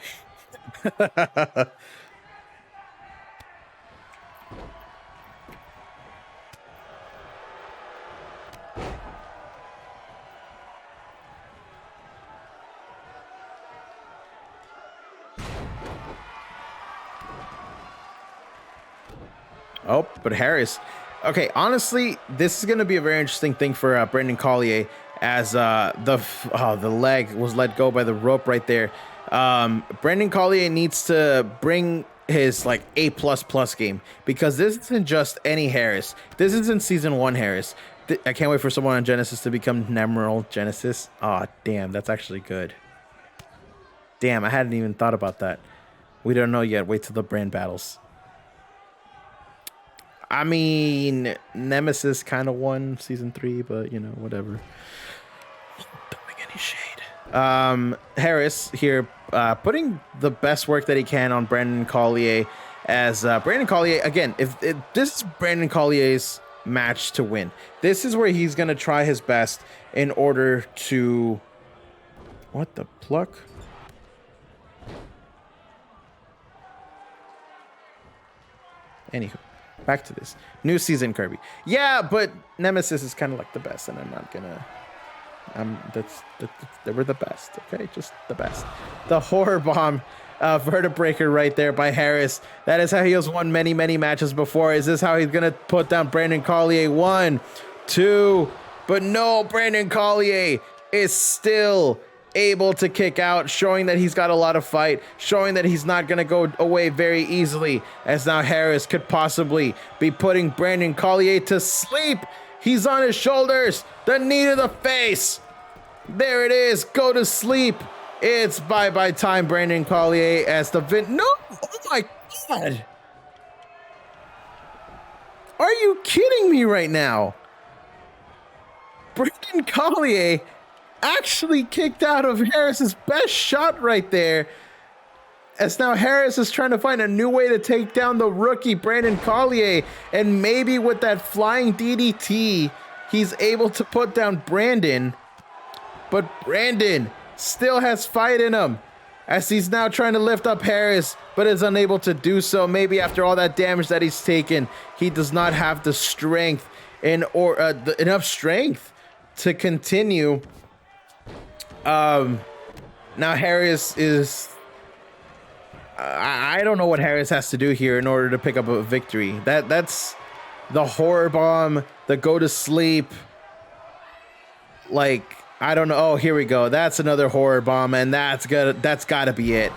Oh, but Harris. Okay, honestly, this is going to be a very interesting thing for Brandon Collier as the leg was let go by the rope right there. Brandon Collier needs to bring his like A++ game because this isn't just any Harris. This isn't season 1 Harris. I can't wait for someone on Genesis to become Nemeral Genesis. Oh, damn, that's actually good. Damn, I hadn't even thought about that. We don't know yet. Wait till the brand battles. I mean, Nemesis kind of won season 3, but you know, whatever. Don't make any shade. Harris here, putting the best work that he can on Brandon Collier as Brandon Collier, again, if this is Brandon Collier's match to win. This is where he's going to try his best in order to... What the pluck? Anywho. Back to this new season, Kirby. Yeah, but Nemesis is kind of like the best, and I'm not gonna. They were the best. Okay, just the best. The horror bomb, vertebreaker right there by Harris. That is how he has won many matches before. Is this how he's gonna put down Brandon Collier? 1, 2, but no, Brandon Collier is still able to kick out, showing that he's got a lot of fight, showing that he's not going to go away very easily, as now Harris could possibly be putting Brandon Collier to sleep. He's on his shoulders, the knee to the face. There it is, go to sleep. It's bye-bye time, Brandon Collier, as the no, oh my god. Are you kidding me right now? Brandon Collier actually kicked out of Harris's best shot right there. As now Harris is trying to find a new way to take down the rookie Brandon Collier. And maybe with that flying DDT, he's able to put down Brandon. But Brandon still has fight in him, as he's now trying to lift up Harris, but is unable to do so. Maybe after all that damage that he's taken, he does not have the strength enough strength to continue. Now Harris is... I don't know what Harris has to do here in order to pick up a victory. That's the horror bomb, the go to sleep. Like, I don't know. Oh, here we go. That's another horror bomb, and that's gotta be it.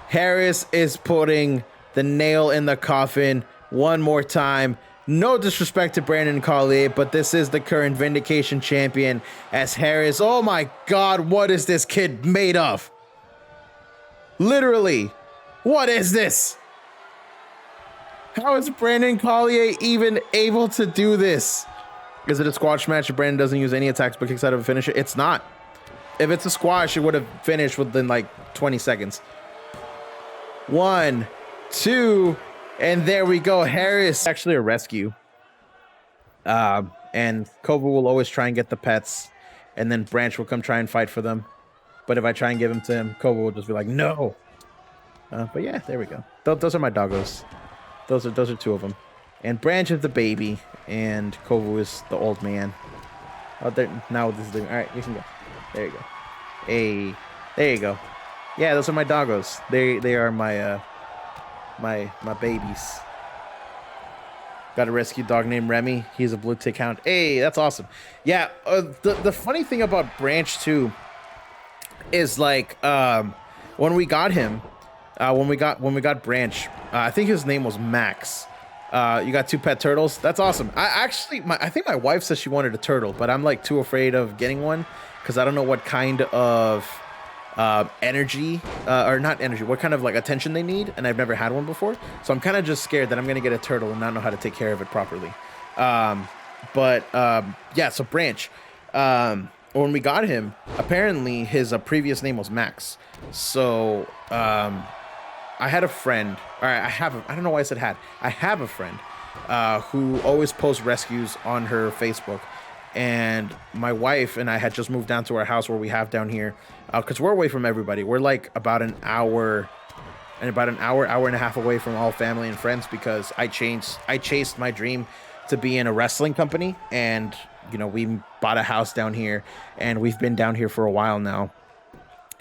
Harris is putting the nail in the coffin one more time. No disrespect to Brandon Collier, but this is the current Vindication champion, as Harris... Oh my God, what is this kid made of? Literally, what is this? How is Brandon Collier even able to do this? Is it a squash match if Brandon doesn't use any attacks but kicks out of a finisher? It's not. If it's a squash, it would have finished within like 20 seconds. 1, 2, and there we go. Harris, actually a rescue. And Kova will always try and get the pets, and then Branch will come try and fight for them. But if I try and give him to him, Kova will just be like, no. But yeah, there we go. Those are my doggos. Those are two of them. And Branch is the baby, and Kova is the old man. Oh, now this is the... All right, you can go. There you go. Hey, there you go. Yeah, those are my doggos. They are my my babies. Got a rescue dog named Remy. He's a blue tick hound. Hey, that's awesome. Yeah, the funny thing about Branch too is like when we got him, when we got Branch, I think his name was Max. You got 2 pet turtles. That's awesome. I think my wife said she wanted a turtle, but I'm like too afraid of getting one because I don't know what kind of energy or not energy, what kind of like attention they need, and I've never had one before, so I'm kind of just scared that I'm gonna get a turtle and not know how to take care of it properly. Yeah, so Branch, when we got him, apparently his previous name was Max. So I had a friend, or I don't know why I said had. I have a friend who always posts rescues on her Facebook. And my wife and I had just moved down to our house where we have down here, because we're away from everybody. We're like about an hour and a half away from all family and friends, because I chased my dream to be in a wrestling company. And, you know, we bought a house down here, and we've been down here for a while now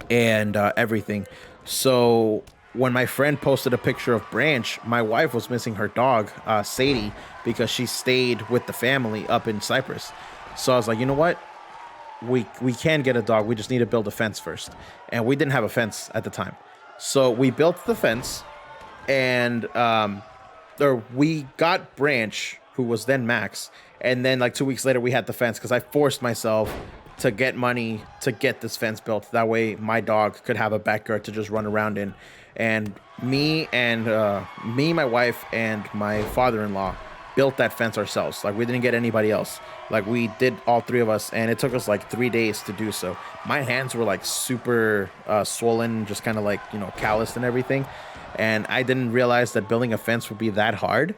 and everything. So when my friend posted a picture of Branch, my wife was missing her dog, Sadie, because she stayed with the family up in Cyprus. So I was like, you know what? We can get a dog. We just need to build a fence first. And we didn't have a fence at the time. So we built the fence, and we got Branch, who was then Max. And then like 2 weeks later, we had the fence, because I forced myself to get money to get this fence built. That way my dog could have a backyard to just run around in. And me, my wife, and my father-in-law built that fence ourselves. Like, we didn't get anybody else. Like, we did, all 3 of us, and it took us like 3 days to do so. My hands were like super swollen, just kind of like, you know, calloused and everything. And I didn't realize that building a fence would be that hard,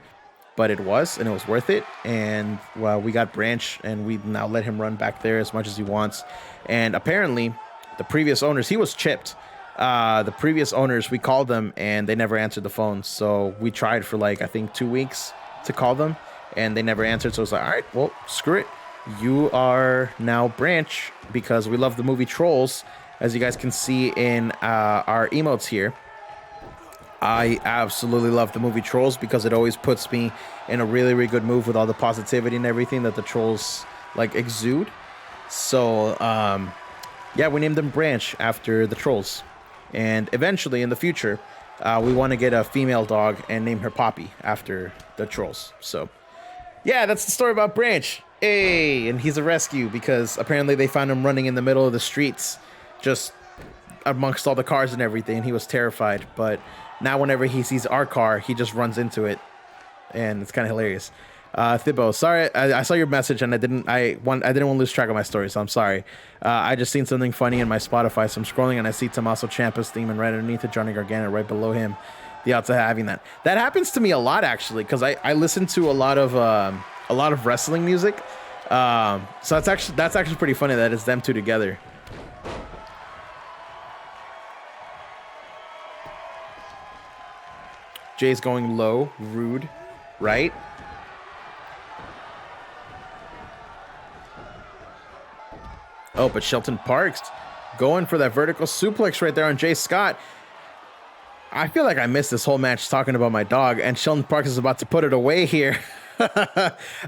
but it was, and it was worth it. And well, we got Branch, and we now let him run back there as much as he wants. And apparently the previous owners, he was chipped. The previous owners, we called them and they never answered the phone. So we tried for like, I think 2 weeks to call them, and they never answered. So I was like, all right, well, screw it. You are now Branch, because we love the movie Trolls, as you guys can see in our emotes here. I absolutely love the movie Trolls, because it always puts me in a really, really good mood with all the positivity and everything that the trolls like exude. So yeah, we named them Branch after the trolls. And eventually in the future, we want to get a female dog and name her Poppy after the trolls. So yeah, that's the story about Branch. Hey, and he's a rescue, because apparently they found him running in the middle of the streets, just amongst all the cars and everything, and he was terrified. But now whenever he sees our car, he just runs into it, and it's kind of hilarious. Thibaut, sorry, I saw your message and I didn't want to lose track of my story, so I'm sorry. I just seen something funny in my Spotify, so I'm scrolling and I see Tommaso Ciampa's theme, and right underneath it, Johnny Gargano, right below him. The odds of having that. That happens to me a lot, actually, because I listen to a lot of wrestling music. So that's actually pretty funny that it's them two together. Jay's going low, rude, right? Oh, but Shelton Parks going for that vertical suplex right there on Jay Scott. I feel like I missed this whole match talking about my dog, and Shelton Parks is about to put it away here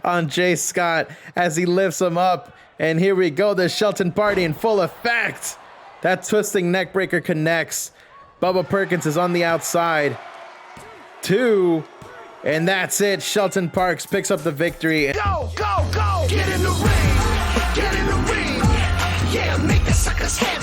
on Jay Scott as he lifts him up. And here we go, the Shelton party in full effect. That twisting neck breaker connects. Bubba Perkins is on the outside. 2, and that's it. Shelton Parks picks up the victory. Go, go, go! Get in the ring! Get in the ring! Yeah, make the suckers head